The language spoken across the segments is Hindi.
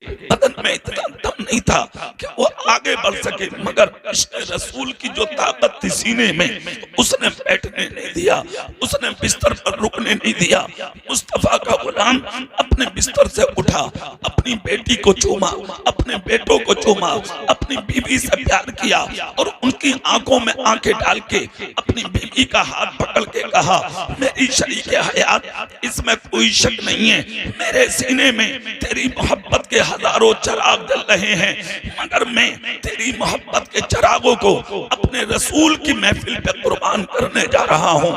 बदन में इतना दम नहीं था कि वो आगे बढ़ सके, मगर इश्क़ रसूल की जो ताकत थी सीने में, उसने बैठने नहीं दिया, उसने बिस्तर पर रुकने नहीं दिया। मुस्तफा का गुलाम अपने बिस्तर से उठा, अपनी बेटी को चूमा, अपने बेटों को चूमा, अपनी बीवी से प्यार किया और उनकी आंखों में आंखें डाल के अपनी बीवी का हाथ पकड़ के कहा, मेरी शरीके हयात, इसमें कोई शक नहीं है, मेरे सीने में तेरी मोहब्बत के हजारों चिराग जल रहे हैं, मगर मैं तेरी मोहब्बत के चिरागों को अपने रसूल की महफिल पे कुर्बान करने जा रहा हूँ।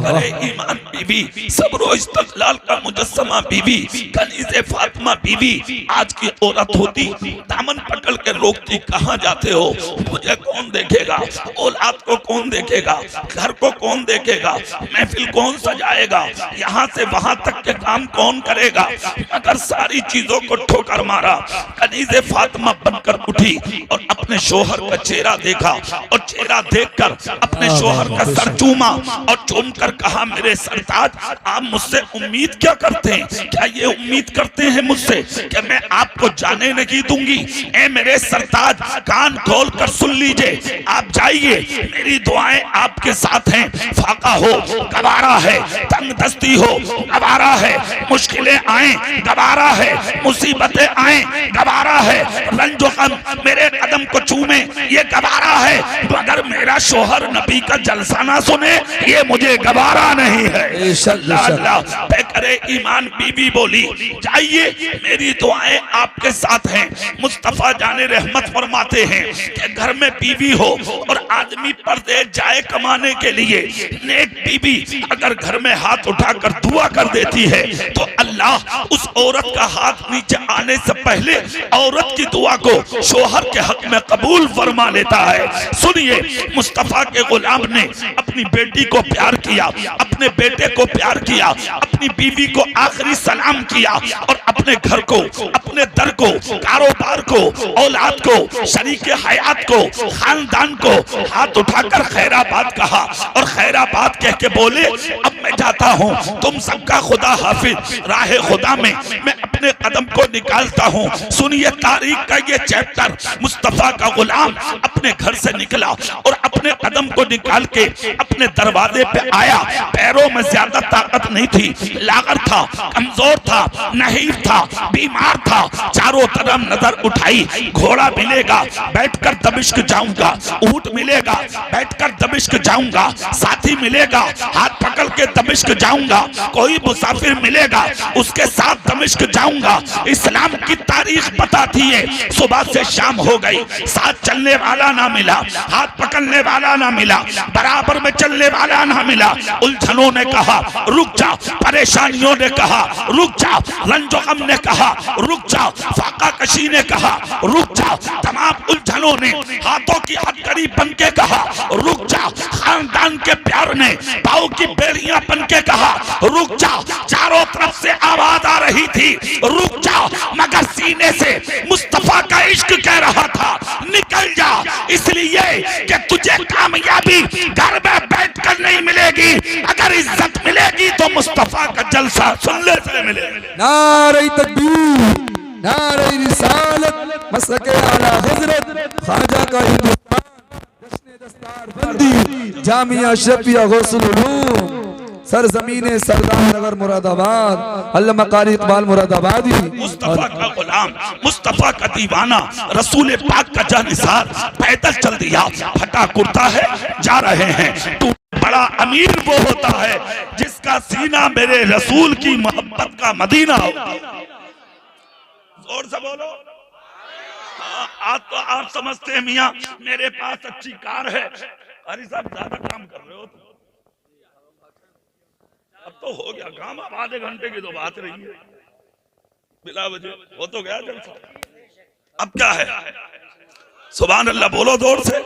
करे ईमान बीवी, सब्र इस्तदलाल का मुजस्समा बीवी, कनीज़े फातिमा बीवी, आज की औरत होती दामन पकड़ के रोकती, कहाँ जाते हो, मुझे कौन देखेगा, औलाद को कौन देखेगा, घर को कौन देखेगा, महफिल कौन सजाएगा, यहाँ से वहां तक के काम कौन करेगा, मगर सारी चीजों को ठोकर मारा। कनीज़े फातिमा बनकर उठी और अपने शोहर का चेहरा देखा और चेहरा देखकर अपने शोहर का सर चूमा और चूमकर कहा, मेरे सरताज, आप मुझसे उम्मीद क्या करते हैं, क्या ये उम्मीद करते हैं मुझसे कि मैं आपको जाने नहीं दूंगी? ए मेरे सरताज, कान खोल कर सुन लीजिए, आप जाइए, मेरी दुआएं आपके साथ हैं। फाका हो, गवारा है, तंग दस्ती हो, गवारा है, मुश्किलें आए, गवारा है, मुसीबतें आए, गवारा है, रंजो गम मेरे कदम को चूमे, ये गवारा है, मगर मेरा शोहर नबी का जलसा ना सुने, ये मुझे गवारा नहीं है। अल्लाह करे ईमान बीबी बोली, जाइए, मेरी दुआएं आपके साथ हैं। मुस्तफा जाने रहमत फरमाते हैं कि घर में बीवी हो और आदमी परदेश जाए कमाने के लिए, नेक बीवी अगर घर में हाथ उठाकर दुआ कर देती है तो अल्लाह उस औरत का हाथ नीचे आने से पहले औरत की दुआ को शोहर के हक में कबूल फरमा लेता है। सुनिए, मुस्तफा के गुलाम ने अपनी बेटी को प्यार किया, अपने बेटे को प्यार किया, अपनी बीवी को आखिरी सलाम किया और अपने घर को, अपने दर को, कारोबार को, औलाद को, शरीके हयात को, खानदान को हाथ उठाकर खैराबाद कहा और खैराबाद कह के बोले, अब मैं जाता हूँ, तुम सबका खुदा हाफिज, राह खुदा में मैं अपने कदम को निकालता हूँ। सुनिए तारीख का ये चैप्टर, मुस्तफा का गुलाम अपने घर से निकला और अपने कदम को निकाल के अपने दरवाजे पे आया। पैरों में ज्यादा ताकत नहीं थी, लागर था, कमजोर था, नहीफ था, बीमार था, चारों तरफ नजर उठाई, घोड़ा मिलेगा बैठकर दमिश्क जाऊंगा, ऊंट मिलेगा बैठकर दमिश्क जाऊंगा, साथी मिलेगा हाथ पकड़ के दमिश्क जाऊंगा, कोई मुसाफिर मिलेगा उसके साथ दमिश्क जाऊंगा। इस्लाम की तारीख बताती है, सुबह से शाम हो गई, साथ चलने वाला ना मिला, हाथ पकड़ने वाला ना मिला, बराबर में चलने वाला ना मिला। उलझनों ने कहा रुक जा, परेशानियों ने कहा रुक जा, रंजो गम ने कहा रुक जा, फाका कशी ने कहा रुक जा, तमाम उलझनों ने हाथों की हथकड़ी बन के कहा रुक जा, खानदान के प्यार ने पाँव की बेड़ियां बन के कहा रुक जा, चारों तरफ से आवाज आ रही थी रुक जा, मगर सीने से मुस्तफा का इश्क कह रहा था निकल जा, इसलिए कि तुझे कामयाबी घर में बैठकर नहीं मिलेगी, अगर इज्जत मिलेगी तो मुस्तफा का जलसा सुनने से मिलेगी। नारे तकबीर, नारे रिसालत, मसके आला हजरत ख्वाजा का हिंदुस्तान, जश्न दस्तार बंदी, जामिया अशरफिया गौसुल उलूम, सरजमीने सरदार नगर मुरादाबाद, अल्लामा कारी इकबाल मुरादाबादी। मुस्तफा का गुलाम, मुस्तफा का दीवाना, रसूल पाक का जानिसार पैदल चल दिया, फटा कुर्ता है, जा रहे हैं। तू बड़ा अमीर वो होता है जिसका सीना मेरे रसूल की मोहब्बत का मदीना हो। जोर से बोलो। आज तो आप समझते हैं मियाँ मेरे पास अच्छी कार है, अरे साहब ज्यादा काम कर रहे हो तो। अब तो हो गया काम, अब आधे घंटे की तो बात रही है, बिला वजह वो तो गया जलसा। अब क्या है, सुभान अल्लाह बोलो जोर से,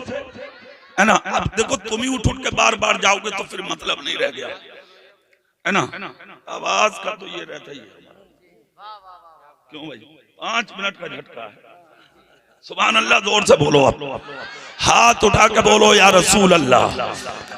है ना। अब देखो तुम ही उठ के बार बार जाओगे तो फिर मतलब नहीं रह गया, है ना। आवाज का तो ये रहता ही है, क्यों भाई 5 मिनट का झटका है, सुभान अल्लाह, जोर से बोलो आप, हाथ उठा के बोलो या रसूल अल्लाह।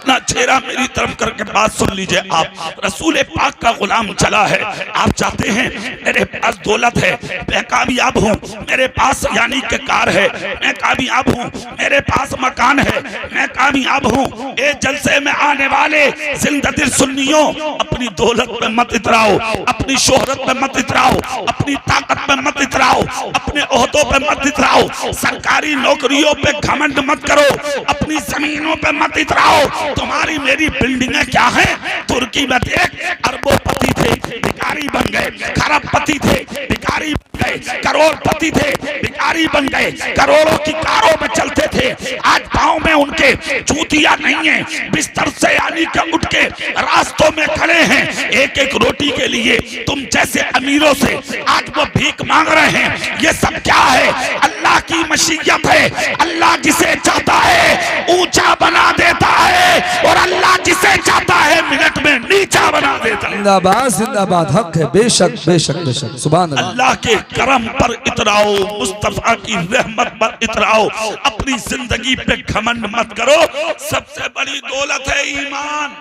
ना चेहरा मेरी तरफ करके बात सुन लीजिए आप, रसूल पाक का गुलाम चला है। आप चाहते हैं मेरे पास दौलत है, मैं कामयाब हूँ, मेरे पास यानी के कार है, मैं कामयाब हूँ, मेरे पास मकान है, मैं कामयाब हूँ। ये जलसे में आने वाले जिंदगी सुन्नियों, अपनी दौलत पे मत इतराओ, अपनी शोहरत पे मत इतराओ, अपनी ताकत पे मत इतराओ, अपने ओहदों पे मत इतराओ, सरकारी नौकरियों पे घमंड मत करो, अपनी जमीनों पे मत इतराओ। तुम्हारी मेरी बिल्डिंगें क्या हैं? तुर्की में देख, अरबोपति थे, भिखारी बन गए, खरबपति थे, भिखारी बन गए, करोड़पति थे, भिखारी बन गए, करोड़ों की कारों में चलते थे, आज पाँव में उनके जूतियां नहीं है, बिस्तर से यानी के उठ के रास्तों में खड़े हैं एक एक रोटी के लिए। तुम जैसे अमीरों से आज वो भीख मांग रहे हैं। ये सब क्या है? अल्लाह की मशीयत है। अल्लाह जिसे चाहता है ऊंचा बना देता है और अल्लाह जिसे चाहता है मिनट में नीचा बना देता है। जिंदाबाद जिंदाबाद, हक है, बेशक बेशक बेशक, सुभान अल्लाह। अल्लाह के करम पर इतराओ, मुस्तफा की रहमत पर इतराओ, अपनी जिंदगी पे घमंड मत करो। सबसे बड़ी दौलत है ईमान।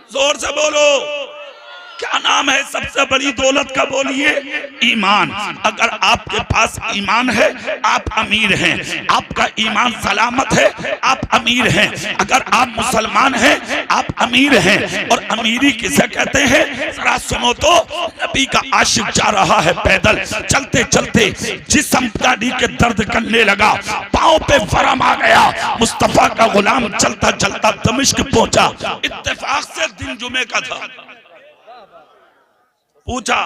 जोर से बोलो, क्या नाम है सबसे बड़ी दौलत का? बोलिए, ईमान। अगर आपके पास ईमान है आप अमीर हैं, आपका ईमान सलामत है आप अमीर हैं। अगर आप मुसलमान हैं आप अमीर हैं। और अमीरी किसे कहते हैं? जरा सुनो तो, नबी का आशिक जा रहा है पैदल, चलते चलते जिस्म गाड़ी के दर्द करने लगा, पाँव पे वरम आ गया, मुस्तफा का गुलाम चलता चलता दमिश्क पहुंचा। इत्तेफाक से दिन जुमे का था। पूछा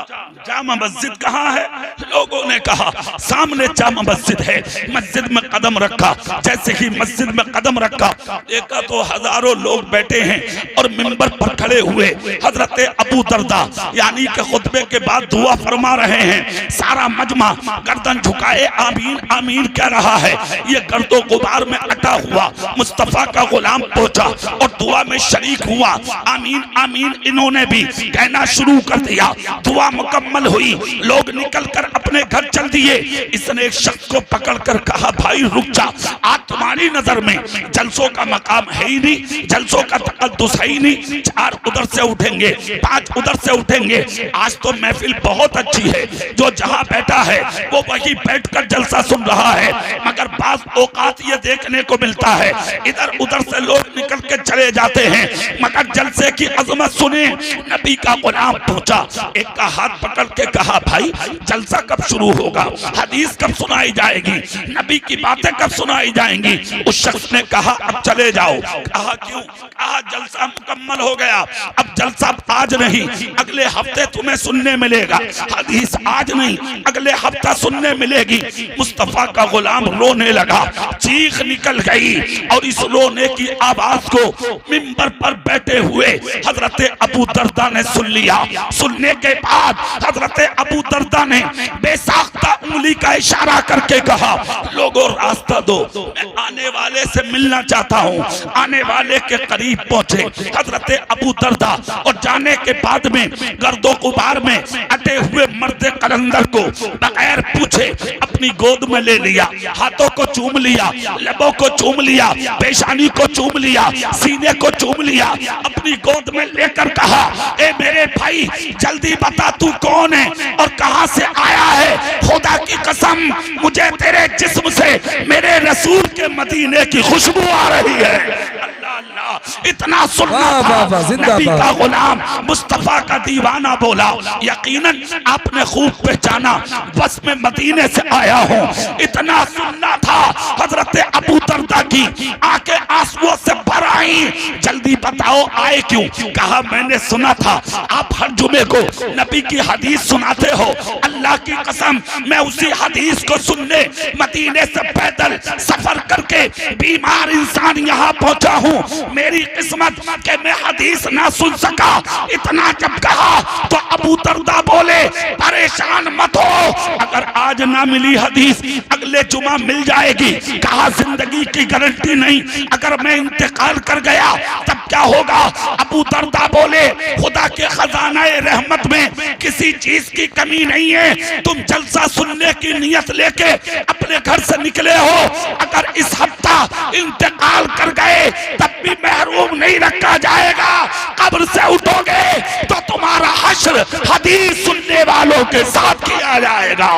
जामा मस्जिद कहाँ है? लोगों ने कहा सामने जामा मस्जिद है। मस्जिद में कदम रखा, जैसे ही मस्जिद में कदम रखा देखा तो हजारों लोग बैठे हैं और मिंबर पर खड़े हुए हजरत अबू दरदा यानी कि खुतबे के बाद दुआ फरमा रहे हैं। सारा मजमा गर्दन झुकाए आमीन आमीन कह रहा है। ये गर्दो गुबार में अटा हुआ मुस्तफा का गुलाम पहुंचा और दुआ में शरीक हुआ। आमीन आमीन इन्होंने भी कहना शुरू कर दिया। दुआ मुकम्मल हुई, लोग निकलकर अपने घर चल दिए। इसने एक शख्स को पकड़कर कहा भाई रुक जा, आज तुम्हारी नजर में जलसों का मकाम है ही नहीं, जलसों का तकद्दुस है ही नहीं। 4 उधर से उठेंगे, 5 उधर से उठेंगे। आज तो महफिल बहुत अच्छी है, जो जहां बैठा है वो वही बैठकर जलसा सुन रहा है। मगर बाज औकात ये देखने को मिलता है इधर उधर से लोग निकल के चले जाते हैं, मगर जलसे की अजमत सुने। नबी का गुलाम पहुंचा, एक का हाथ पकड़ के कहा भाई जलसा कब शुरू होगा, हदीस कब सुनाई जाएगी, नबी की बातें कब सुनाई जाएंगी? उस शख्स ने कहा अब चले जाओ। कहा क्यों? कहा जलसा मुकम्मल हो गया, अब जलसा आज नहीं अगले हफ्ते तुम्हें सुनने मिलेगा, हदीस आज नहीं अगले हफ्ता सुनने मिलेगी। मुस्तफा का गुलाम रोने लगा, चीख निकल गई और इस रोने की आवाज को मिंबर पर बैठे हुए हजरत अबू दरदा ने सुन लिया। सुनने के बाद हजरत अबू दरदा ने बेसाख्ता उंगली का इशारा करके कहा लोगों रास्ता दो, मैं आने वाले से मिलना चाहता हूँ। आने वाले के करीब पहुंचे हजरत अबू दरदा और जाने के बाद में गर्दो गुबार में अटे हुए मर्द कलंदर को बगैर पूछे अपनी गोद में ले लिया, हाथों को चूम लिया, लबों को चूम लिया, पेशानी को चूम लिया, सीने को चूम लिया, अपनी गोद में लेकर कहा ए मेरे भाई जल्दी बता तू कौन है और कहां से आया है? खुदा की कसम मुझे तेरे जिस्म से मेरे रसूल के मदीने की खुशबू आ रही है। अल्लाह अल्लाह, इतना सुनना था। नबी का गुलाम मुस्तफा का दीवाना बोला यकीनन आपने खूब पहचाना, बस मैं मदीने से आया हूँ। इतना सुनना था। हजरत अबू दरदा की आंखें आंसुओं से भर आई। जल्दी बताओ आए क्यों? कहा मैंने सुना था आप हर जुमे को नबी की हदीस सुनाते हो। अल्लाह की कसम मैं उसी हदीस को सुनने मदीने से पैदल सफर करके बीमार इंसान यहाँ पहुंचा हूँ। मेरी किस्मत के मैं हदीस ना सुन सका। इतना जब कहा तो अबू दरदा बोले परेशान मत हो, अगर आज ना मिली हदीस अगले जुमा मिल जाएगी। कहा जिंदगी की गारंटी नहीं, अगर मैं इंतकाल कर गया तब क्या होगा? अबू दरदा बोले खुदा के खजाना रहमत में किसी चीज की कमी नहीं है। तुम जलसा सुनने की नियत लेके अपने घर से निकले हो, अगर इस हफ्ता इंतकाल कर गए तब भी महरूम नहीं रखा जाएगा। कब्र से उठोगे तो तुम्हारा हश्र हदीस सुनने वालों के साथ किया जाएगा।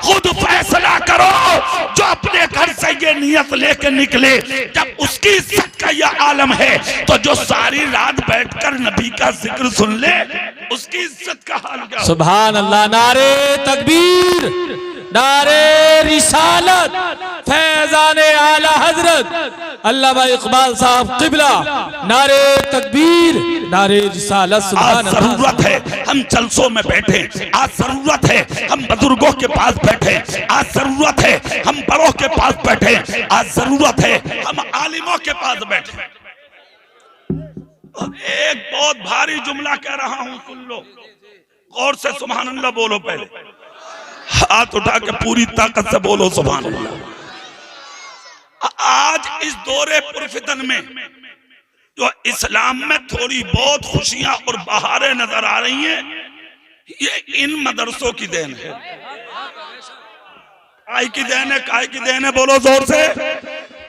खुद फैसला करो, जो अपने घर से ये नियत लेके निकले, जब उसकी इज्जत का यह आलम है तो जो सारी रात बैठकर नबी का जिक्र सुन ले उसकी इज्जत का हाल क्या? सुभान अल्लाह। नारे तकबीर, नारे रिसालत, फैजाने आला हजरत अल्लामा इकबाल साहब किबला, नारे तकबीर, नारे रिसालत। सुभान अल्लाह। आज जरूरत है हम जलसों में बैठे, आज जरूरत है हम बुजुर्गों के पास बैठे, आज जरूरत है हम बड़ों के पास बैठे, आज जरूरत है हम आलिमों के पास बैठे। एक बहुत भारी जुमला कह रहा हूं, सुन लो गौर से। सुभान अल्लाह बोलो, पहले हाथ उठा के पूरी ताकत से बोलो सुभान अल्लाह। आज इस दौरे पुरफितन में जो इस्लाम में थोड़ी बहुत खुशियां और बहारें नजर आ रही हैं, ये इन मदरसों की देन है। काय की देन है, काय की देन है, बोलो जोर से।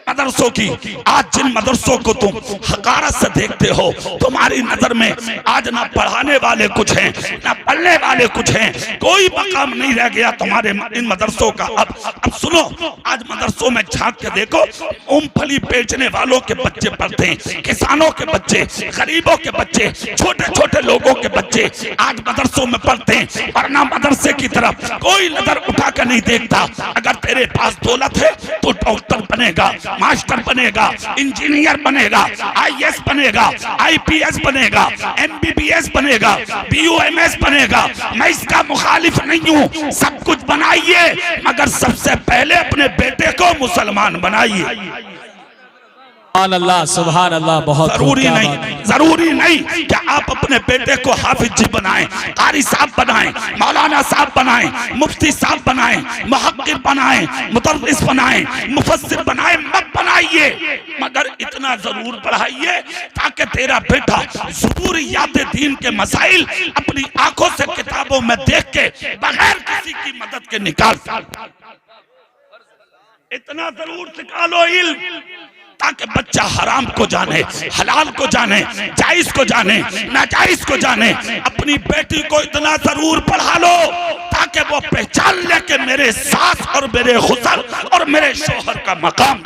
मदरसों की। आज जिन मदरसों को तुम हकारत से देखते हो, तुम्हारी नजर में आज ना पढ़ाने वाले कुछ हैं ना पढ़ने वाले कुछ हैं, कोई मकाम नहीं रह गया तुम्हारे इन मदरसों का। अब सुनो, आज मदरसों में झांक के देखो, मूंगफली बेचने वालों के बच्चे पढ़ते हैं, किसानों के बच्चे, गरीबों के बच्चे, छोटे छोटे लोगों के बच्चे आज मदरसों में पढ़ते हैं, वरना मदरसे की तरफ कोई नजर उठा कर नहीं देखता। अगर तेरे पास दौलत है तो डॉक्टर बनेगा, मास्टर बनेगा, इंजीनियर बनेगा, आईएएस बनेगा, आईपीएस बनेगा, एमबीबीएस बनेगा, बीयूएमएस बनेगा। मैं इसका मुखालिफ नहीं हूँ, सब कुछ बनाइए, मगर सबसे पहले अपने बेटे को मुसलमान बनाइए। सुभान अल्लाह, सुभान अल्लाह। बहुत जरूरी नहीं कि आप अपने बेटे को हाफिज जी बनाएं, कारी साहब बनाएं, मौलाना साहब बनाएं, मुफ्ती साहब बनाएं, मुहक्किक बनाएं, मुदर्रिस बनाएं, मुफस्सिर बनाएं, मत बनाइए, मगर इतना जरूर पढ़ाइए ताकि तेरा बेटा ज़रूरियात दीन के मसाइल अपनी आंखों से किताबों में देख के बगैर किसी की मदद के निकाल। इतना जरूर सिखा लो इल्म, ताकि बच्चा हराम को जाने, हलाल को जाने, जायज को जाने, नाजायज को जाने। अपनी बेटी को इतना जरूर पढ़ा लो ताकि वो पहचान ले कि मेरे सास और मेरे हुस्न और मेरे शौहर का मकाम।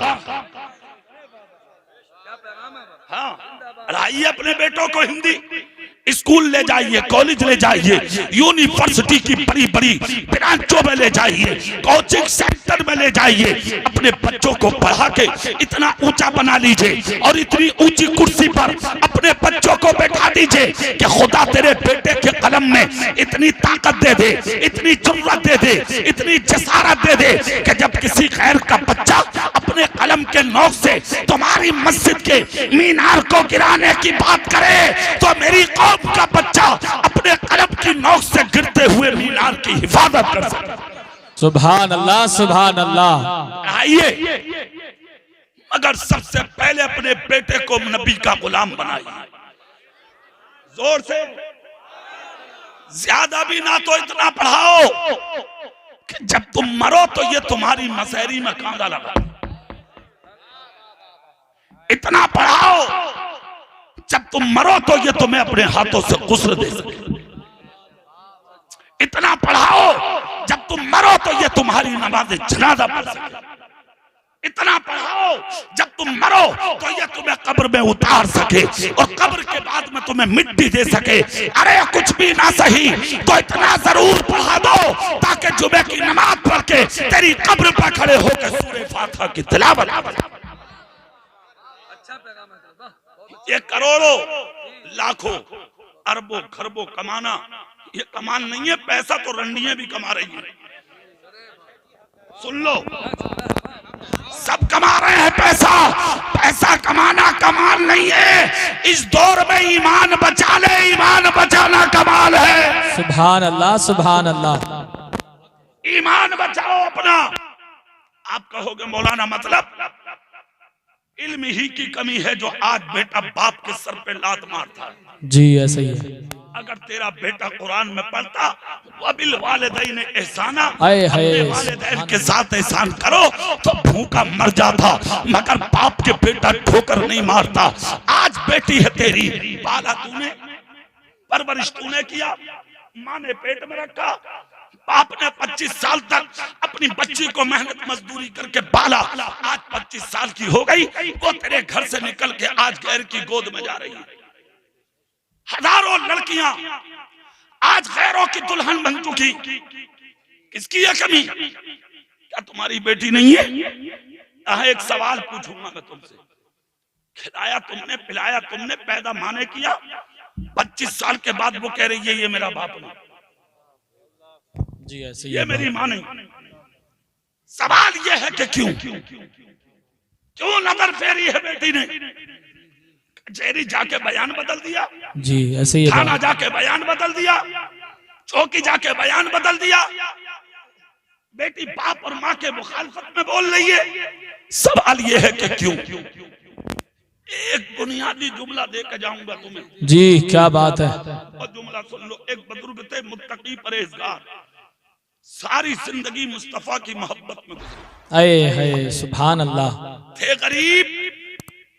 हाँ, पढ़ाइए अपने बेटों को हिंदी, स्कूल ले जाइए, कॉलेज ले जाइए, यूनिवर्सिटी की बड़ी बड़ी ब्रांचों में ले जाइए, कोचिंग सेंटर में ले जाइए। अपने बच्चों को पढ़ा के इतना ऊंचा बना लीजिए और इतनी ऊंची कुर्सी पर अपने बच्चों को बैठा दीजिए कि खुदा तेरे बेटे के कलम में इतनी ताकत दे दे, इतनी जुर्रत दे दे, इतनी जसारत दे दे कि जब किसी गैर का बच्चा अपने कलम के नोक से तुम्हारी मस्जिद के मीनार को गिराने की बात करे तो मेरी कौम का बच्चा अपने कलम की नोक से गिरते हुए मीनार की हिफाजत कर सकता। सुभान अल्लाह, सुभान अल्लाह। आइए, मगर सबसे पहले अपने बेटे को नबी का गुलाम बनाइए, जोर से। ज्यादा भी ना तो इतना पढ़ाओ कि जब तुम मरो तो ये तुम्हारी मसहरी में कांदा लगा। इतना पढ़ाओ जब तुम मरो तो ये तुम्हें अपने हाथों से गुस्ल दे सके। इतना पढ़ाओ जब तुम मरो तो ये तुम्हारी नमाज जनाजा पढ़ सके। इतना पढ़ाओ जब तुम मरो तो ये तुम्हें कब्र में उतार सके और कब्र के बाद में तुम्हें मिट्टी दे सके। अरे कुछ भी ना सही तो इतना जरूर पढ़ा दो ताकि जुमे की नमाज पढ़ के तेरी कब्र पर खड़े होकर सूरह फातिहा की तिलावत। ये करोड़ों लाखों अरबों खरबों कमाना ये कमान नहीं है, पैसा तो रंडियां भी कमा रही हैं। सुन लो, सब कमा रहे हैं पैसा। पैसा कमाना कमाल नहीं है, इस दौर में ईमान बचा ले, ईमान बचाना कमाल है। सुभान अल्लाह, सुभान अल्लाह। ईमान बचाओ अपना। आप कहोगे मौलाना मतलब इल्म ही की कमी है जो आज बेटा बाप के सर पे लात मारता है। जी ऐसा ही है। अगर तेरा बेटा कुरान में पढ़ता वबिल वालिदैन एहसाना, आए हाय। अपने वालिदैन के साथ एहसान करो तो भूखा मर जाता, मगर बाप के बेटा ठोकर नहीं मारता। आज बेटी है तेरी, पाला तूने, परवरिश तूने किया, माँ ने पेट में रखा, बाप ने 25 साल तक अपनी बच्ची को मेहनत मजदूरी करके पाला। आज 25 साल की हो गई, वो तेरे घर से निकल के आज गैर की गोद में जा रही है। हजारों लड़कियां आज गैरों की दुल्हन बन चुकी, किसकी है कमी? क्या तुम्हारी बेटी नहीं है? यहाँ एक सवाल पूछूंगा मैं तुमसे, खिलाया तुमने, पिलाया तुमने, पैदा माँ ने किया, 25 साल के बाद वो कह रही है ये मेरा बाप नहीं, जी ऐसे ये मेरी माँ नहीं। सवाल ये है कि क्यों नजर फेरी है बेटी ने? कचहरी जाके बयान बदल दिया, जी ऐसे ही थाना जाके बयान बदल दिया, चौकी जाके बयान बदल दिया, बेटी बाप और माँ के मुखालफत में बोल रही है। सवाल ये है कि क्यों? एक बुनियादी जुमला दे के जाऊंगा तुम्हें। जी क्या बात है। और जुमला सुन लो। एक बुजुर्ग थे मुत्तकी परहेजगार, सारी जिंदगी मुस्तफा की मोहब्बत में गुजारी, आए हाय सुभान अल्लाह। थे गरीब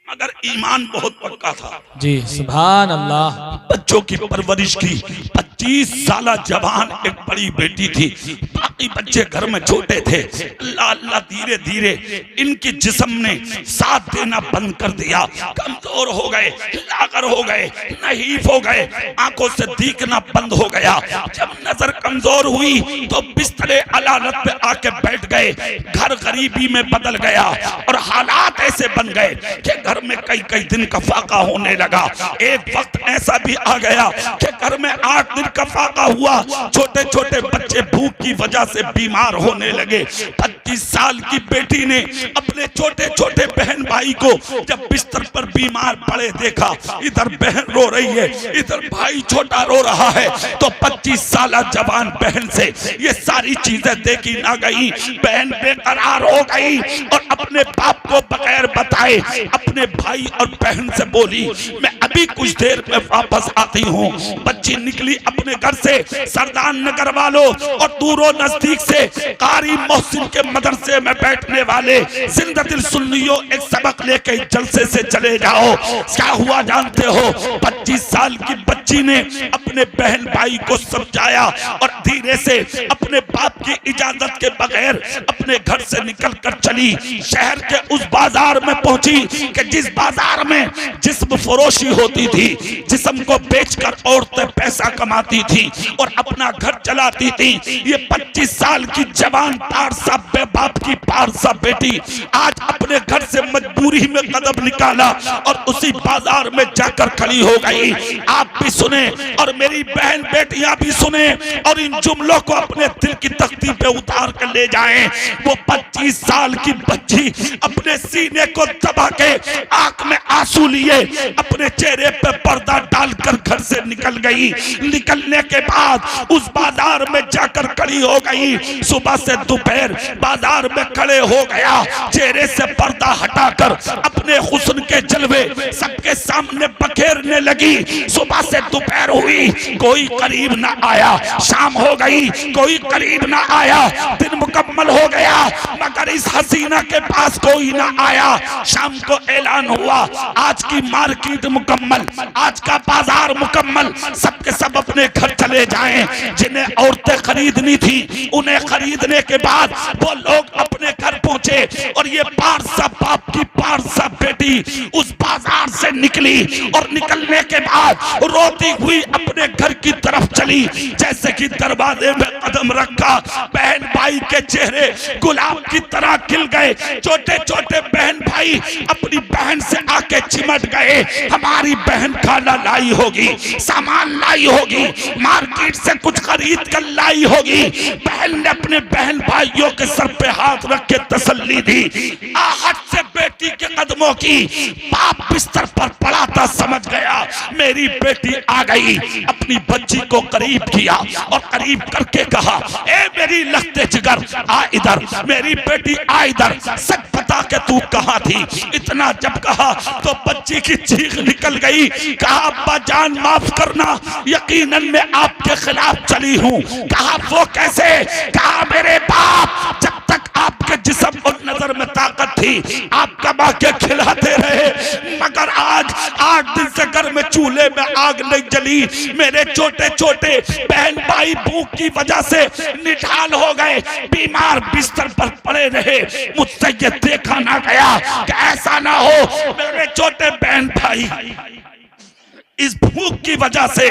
मगर ईमान बहुत पक्का था। जी सुभान अल्लाह। बच्चों की परवरिश की, 25 साल जवान एक बड़ी बेटी थी, बाकी बच्चे घर में छोटे थे। अल्लाह अल्लाह धीरे धीरे इनके जिस्म ने साथ देना बंद कर दिया, कमजोर हो गए, लागर हो गए, नहीफ हो गए, आंखों से दिखना बंद हो गया। जब नजर कमजोर हुई तो बिस्तरे अलालत पे आके बैठ गए, घर गरीबी में बदल गया और हालात ऐसे बन गए कि घर में कई कई दिन का फाका होने लगा। एक वक्त ऐसा भी आ गया कि घर में 8 दिन का फाका हुआ, छोटे छोटे बच्चे भूख की वजह से बीमार होने लगे। 25 साल की बेटी ने अपने छोटे छोटे बहन भाई को जब बिस्तर पर बीमार पड़े देखा, इधर बहन रो रही है, इधर भाई छोटा रो रहा है, तो 25 साल जवान बहन से ये सारी चीजें देखी ना गई। बहन बेकरार हो गई और अपने बाप को बगैर बताए अपने भाई और बहन से बोली, मैं अभी कुछ देर में वापस आती हूँ। बच्ची निकली अपने घर से, सरदार नगर वालों और दूरों नजदीक से कारी मोहसिन के मदरसे में बैठने वाले जिंददिल सुन्नियों, एक सबक लेके जलसे से चले जाओ। क्या हुआ जानते हो? 25 साल की बच्ची ने अपने बहन भाई को समझाया और धीरे से अपने बाप की इजाजत के बगैर अपने घर से निकल कर चली। शहर के उस बाजार में पहुंची कि जिस बाजार में जिस्म फरोशी होती थी, जिस्म को बेचकर औरतें पैसा कमाती थी और अपना घर चलाती थी। ये 25 साल की जवान पारसा बेबाप की पारसा बेटी आज अपने घर से मजबूरी में कदम निकाला और उसी बाजार में जाकर खड़ी हो गई। आप भी सुने और मेरी बहन बेटियां भी सुने और इन जुमलों को अपने दिल की तख्ती पे उतार कर ले जाएं। वो 25 साल की बच्ची अपने सीने को दबा के आंख में आंसू लिए अपने चेहरे पे पर्दा डालकर घर से निकल गई। निकलने के बाद उस बाजार में जाकर खड़ी हो गई। सुबह से दोपहर बाजार में खड़े हो गया, चेहरे से पर्दा हटाकर अपने हुस्न के जलवे सबके सामने बखेरने लगी। सुबह से दोपहर हुई, कोई करीब ना आया, शाम हो गई, कोई करीब ना आया, दिन मुकम्मल हो गया मगर इस हसीना के पास कोई ना आया। शाम को ऐलान हुआ, आज की मार्केट मुकम्मल, आज का बाजार मुकम्मल, सबके सब अपने घर चले जाएं। जिन्हें औरतें खरीदनी थी उन्हें खरीदने के बाद वो लोग अपने घर पहुंचे और ये पारसा बाप की पारसा बेटी उस बाजार से निकली और निकलने के बाद रोती हुई अपने घर की तरफ चली। जैसे कि दरवाजे में कदम रखा, बहन भाई के चेहरे गुलाब की तरह खिल गए। छोटे छोटे बहन भाई अपनी बहन से आके चिमट गए, हमारी बहन खाना लाई होगी, सामान लाई होगी, मार्केट से कुछ खरीद खरीद कर लाई होगी। बहन ने अपने बहन भाइयों के सर पे हाथ रख के तसल्ली दी। आहट से बेटी के कदमों की बाप बिस्तर पर पड़ा था, समझ गया मेरी बेटी आ गई। अपनी बच्ची को करीब किया और करीब करके कहा, ए मेरी लखते जिगर आ इधर, मेरी बेटी आ इधर, सच बता के तू कहाँ थी। इतना जब कहा तो बच्ची की चीख निकल गई। कहा अब्बा जान माफ करना, यकीनन मैं आपके खिलाफ चली हूँ। कहा वो कैसे? कहा मेरे बाप जब तक आपके जिस्म और नजर में ताकत थी आप कमा के खिलाते रहे, मगर आज 8 दिन से घर में चूल्हे में आग नहीं जली। मेरे छोटे छोटे बहन भाई भूख की वजह से निठाल हो गए, बीमार बिस्तर पर पड़े रहे। मुझसे ये देखा ना गया कि ऐसा ना हो मेरे छोटे बहन भाई इस भूख की वजह से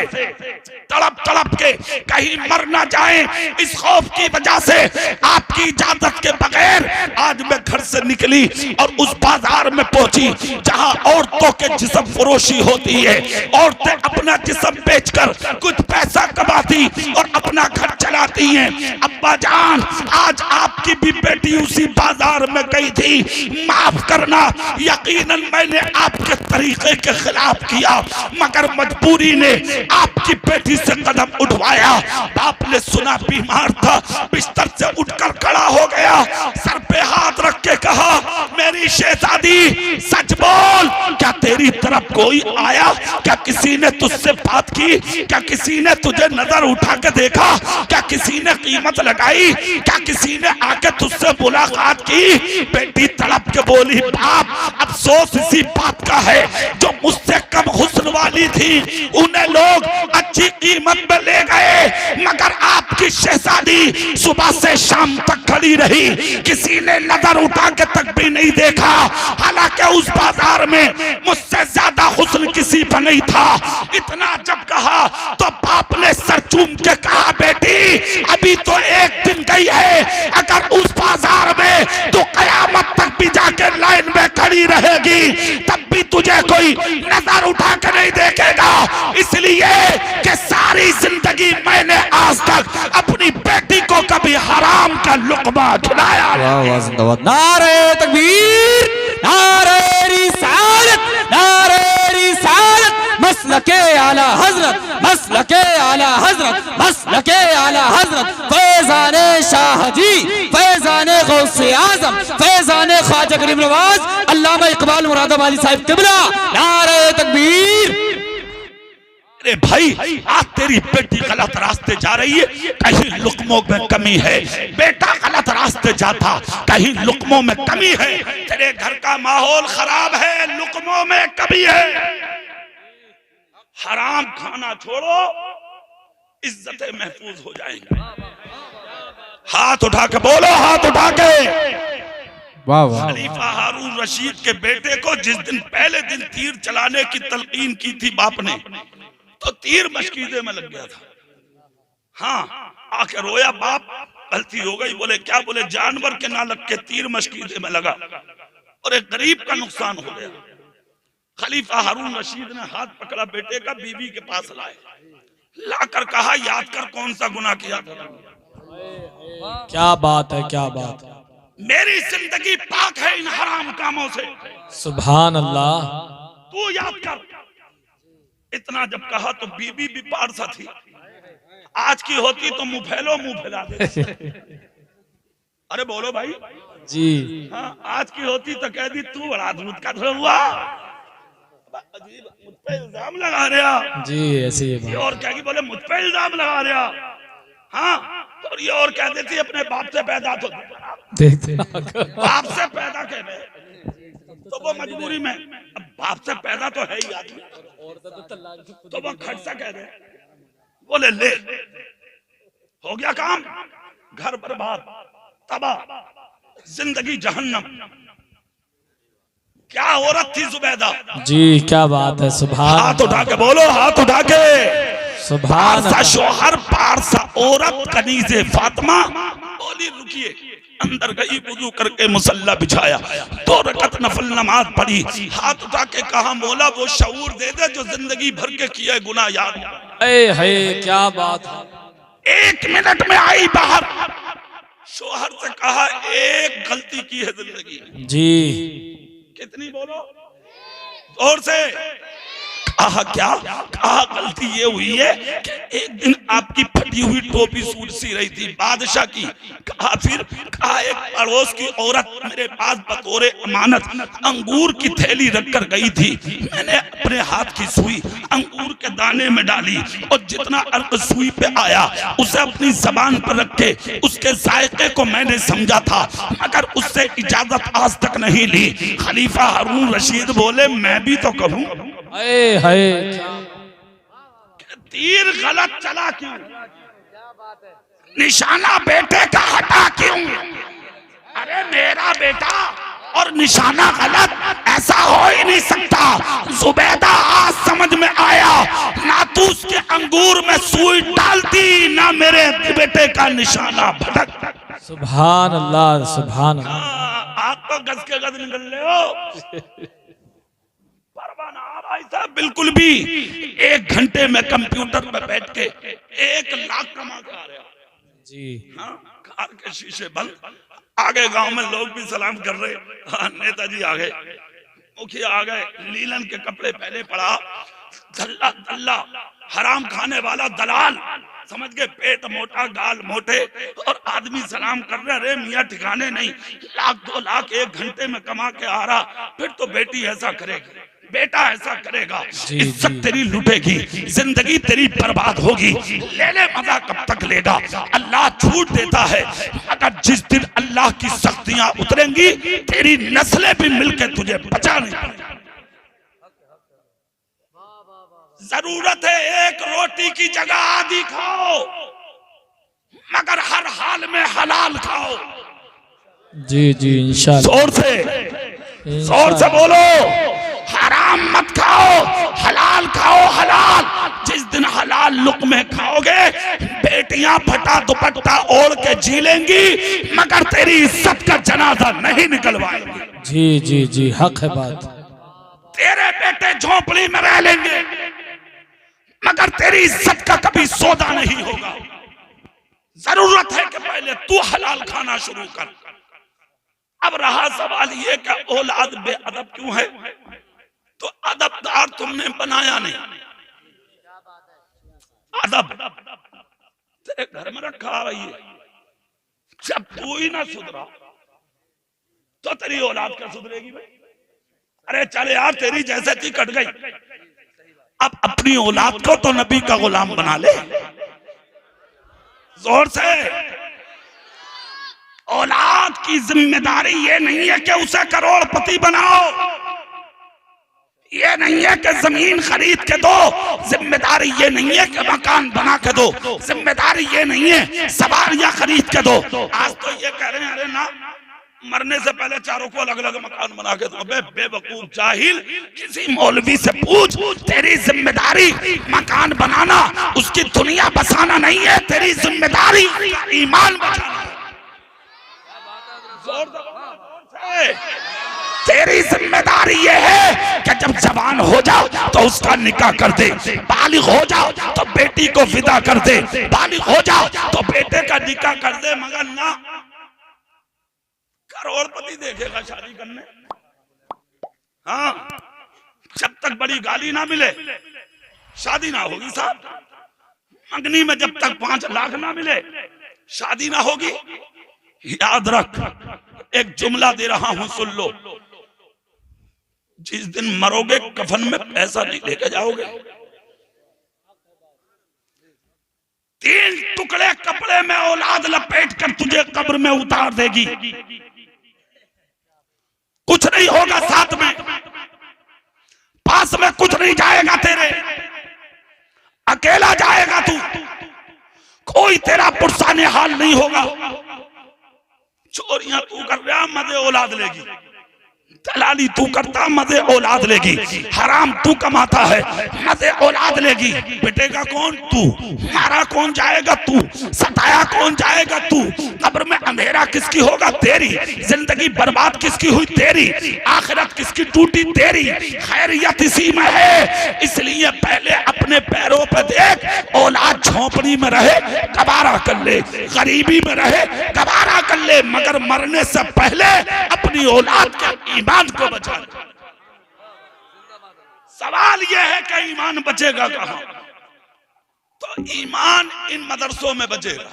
तड़प तड़प के कहीं मर ना जाएं। इस खौफ की वजह से आपकी इजाजत के बगैर आज मैं घर से निकली और उस बाजार में पहुंची जहां औरतों के जिस्म फरोशी होती है। औरतें अपना जिस्म बेचकर कुछ पैसा कमाती और अपना घर चलाती हैं। अब्बा जान आज आपकी भी बेटी उसी बाजार में गई थी, माफ करना यकीनन मैंने आपके तरीके के खिलाफ किया, मगर मजबूरी ने आपकी बेटी से कदम उठवाया। बाप ने सुना बीमार था, बिस्तर से उठकर खड़ा हो गया, सर पे हाथ रख के कहा, मेरी शहजादी सच बोल, क्या तेरी तरफ कोई आया? क्या किसी ने तुझसे बात की? क्या किसी ने तुझे नजर उठा के देखा? क्या किसी ने कीमत लगाई? क्या किसी ने आके तुझसे मुलाकात की? बेटी तड़प के बोली, बाप अफसोस इसी बात का है जो मुझसे कम हुस्न वाली थी उन्हें लोग अच्छी कीमत में ले गए, मगर आपकी शहजादी सुबह से शाम तक खड़ी रही, किसी ने नजर उठा के तक भी नहीं देखा। हालांकि उस बाजार में मुझसे ज्यादा हुस्न किसी पर नहीं था। इतना जब कहा तो बाप ने सर चूम के कहा, बेटी अभी तो एक दिन गई है, अगर उस बाजार में तो कयामत तक भी जाके लाइन में खड़ी रहेगी, तब भी तुझे कोई नजर उठा के नहीं देखेगा। इसलिए कि सारी जिंदगी मैंने आज तक अपनी बेटी को कभी हराम का लुक़मा खिलाया। नारे तकबीर, नारे रिसालत, नारे रिसालत, मसलके आला हजरत, मसलके आला हजरत, मसलके आला हजरत, फैज़ाने शाह जी, फैज़ाने गौसे आज़म, फैज़ाने ख्वाजा गरीब नवाज अल्लामा इकबाल मुरादाबादी साहिब किबला। नारे तकबीर। अरे भाई आज तेरी बेटी गलत रास्ते जा रही है, कहीं लुक़मों में कमी है। बेटा गलत रास्ते जाता, कहीं लुक़मों में कमी है। तेरे घर का माहौल खराब है, लुक़मों में कमी है। हराम खाना छोड़ो, इज्जतें महफूज हो जाएंगी। हाथ उठा के बोलो, हाथ उठा के। खलीफा हारून रशीद के बेटे को जिस दिन पहले दिन तीर चलाने की तलकीन की थी बाप ने, तो तीर मशकीदे में लग गया था। हाँ आके रोया, बाप गलती हो गई। बोले क्या? बोले जानवर के ना लग के तीर मशकीदे में लगा और एक गरीब का नुकसान हो गया। खलीफा हारून रशीद ने हाथ पकड़ा बेटे का, बीवी के पास लाए, लाकर कहा, याद कर कौन सा गुनाह किया था। क्या बात है, क्या बात है। मेरी जिंदगी पाक है इन हराम कामों से, सुभान अल्लाह। तू याद कर। इतना जब कहा तो बीबी भी पारसा थी। आज की होती तो मुंह फैलो मुंह फैला दे। अरे बोलो भाई जी। हाँ आज की होती तो कह दी तू बड़ा दूध का हुआ, अजीब मुझ पे इल्जाम लगा रहा जी। ऐसे ही और क्या की बोले मुझ पे इल्जाम लगा रहा। हाँ और ये और कह देती अपने बाप से पैदा तो देखते बाप से पैदा कह रहे तो वो मजबूरी में, अब बाप से पैदा तो है ही आदमी, तो वो खर्चा कह रहे। बोले ले हो गया काम, घर बर्बाद, तबाह, जिंदगी जहन्नम। क्या औरत थी जुबैदा जी, क्या बात है। सुभान। हाथ उठा के बोलो, हाथ उठा के। सुभान। पारसा शोहर, पारसा औरत, कनीज़े फातिमा। बोली रुकिए, अंदर गई, वुजू करके मुसल्ला बिछाया, 2 रकात नफल नमाज पढ़ी, हाथ उठा के कहा, मौला वो शऊर दे दे जो जिंदगी भर के किए गुनाह याद। है क्या बात है। 1 मिनट में आई बाहर, शोहर से कहा एक गलती की है जिंदगी में। जी। कितनी बोलो जोर से। कहा क्या? कहा गलती ये हुई है कि एक दिन आपकी फटी हुई टोपी सूट सी रही थी बादशाह की। कहा फिर? कहा एक पड़ोस की औरत मेरे पास बतौर अमानत अंगूर की थैली रखकर गई थी, मैंने अपने हाथ की सुई अंगूर के दाने में डाली और जितना अर्क सुई पे आया उसे अपनी जबान पर रख के उसके जायके को मैंने समझा था, मगर उससे इजाजत आज तक नहीं ली। खलीफा हारून रशीद बोले मैं भी तो कहूं, हाय हाय, तीर गलत चला क्यों? निशाना बेटे का हटा क्यों? अरे मेरा बेटा और निशाना गलत, ऐसा हो ही नहीं सकता। जुबैदा आज समझ में आया, ना तू उसके अंगूर में सुई डालती ना मेरे बेटे का निशाना भटक। सुभान अल्लाह, सुभान अल्लाह। आप तो गज के गज निकल ले हो। परवाना भाई साहब बिल्कुल भी 1 घंटे में कंप्यूटर पे बैठ के 1 लाख कमा के आ रहा जी। हाँ, कार के शीशे बंद, आगे गांव में लोग भी सलाम कर रहे। हाँ, नेताजी आ गए, मुखिया आ गए, लीलन के कपड़े पहले पड़ा, दल्ला दल्ला हराम खाने वाला दलाल, समझ गए, पेट मोटा गाल मोटे, और आदमी सलाम कर रहे। अरे मियाँ ठिकाने नहीं, 1-2 लाख 1 घंटे में कमा के आ रहा, फिर तो बेटी ऐसा करेगी, बेटा ऐसा करेगा, इज्जत तेरी लुटेगी, जिंदगी तेरी बर्बाद होगी। ले ले मजा कब तक लेगा? अल्लाह छूट देता है, अगर जिस दिन अल्लाह की सख्तियां उतरेंगी तेरी नस्लें भी मिलकर तुझे बचा नहीं पाएंगी। जरूरत है एक रोटी की जगह आधी खाओ, मगर हर हाल में हलाल खाओ। जी जी इंशाअल्लाह। जोर से बोलो, हराम मत खाओ, हलाल खाओ। हलाल जिस दिन हलाल लुक़्मे खाओगे, बेटियां फटा दुपट्टा ओढ़ के जी लेंगी, मगर तेरी इज्जत का जनाजा नहीं निकलवाएंगी। जी जी जी, हक है बात। तेरे बेटे झोंपड़ी में रह लेंगे, मगर तेरी इज्जत का कभी सौदा नहीं होगा। जरूरत है कि पहले तू हलाल खाना शुरू कर। अब रहा सवाल ये कि औलाद बेअदब क्यों है? तो अदबदार तुमने बनाया नहीं। अदब तेरे घर में रखा रही है, जब तू ही ना सुधरा तो तेरी औलाद क्या सुधरेगी भाई? अरे चले यार, तेरी जैसे थी कट गई। अब अपनी औलाद को तो नबी का गुलाम बना ले। जोर से। औलाद की जिम्मेदारी ये नहीं है कि उसे करोड़पति बनाओ, ये नहीं है कि जमीन खरीद के दो, जिम्मेदारी ये नहीं है कि मकान बना के दो, जिम्मेदारी ये नहीं है सवारियां खरीद के दो। आज तो ये कह रहे हैं अरे ना, मरने से पहले चारों को अलग अलग मकान बना के दो। बेवकूफ जाहिल, किसी मौलवी से पूछ, तेरी जिम्मेदारी मकान बनाना, उसकी दुनिया बसाना नहीं है, तेरी जिम्मेदारी ईमान बचाना। तेरी जिम्मेदारी ये है कि जब जवान हो जाओ तो उसका निकाह कर दे, बालिग हो जाओ तो बेटी को विदा कर दे, बालिग हो जाओ तो बेटे का निकाह कर दे। मगर ना, करोड़पति देखेगा शादी करने? हाँ, जब तक बड़ी गाली ना मिले शादी ना होगी साहब। मंगनी में जब तक 5 लाख ना मिले शादी ना होगी। याद रख, एक जुमला दे रहा हूं, सुन लो। जिस दिन मरोगे कफन में पैसा नहीं लेके जाओगे। 3 टुकड़े कपड़े में औलाद लपेट कर तुझे कब्र में उतार देगी, कुछ नहीं होगा साथ में, पास में कुछ नहीं जाएगा तेरे, अकेला जाएगा तू, कोई तेरा पुरसाने हाल नहीं होगा। चोरियां तू कर रहा, मजे औलाद लेगी। दलाली तू करता, मजे औलाद लेगी। हराम तू कमाता है, मजे औलाद लेगी। पिटेगा कौन? तू। मारा कौन जाएगा? तू। सताया कौन जाएगा? तू। कब्र में अंधेरा किसकी होगा? तेरी। जिंदगी बर्बाद किसकी हुई? तेरी। आखिरत किसकी टूटी? तेरी। खैरियत इसी में है। इसलिए पहले अपने पैरों पर देख। औलाद झोंपड़ी में रहे गवारा कर ले, गरीबी में रहे गवारा कर ले, मगर मरने से पहले अपनी औलाद के ईमान को बचा ले। सवाल यह है कि ईमान बचेगा कहां? तो ईमान इन मदरसों में बचेगा।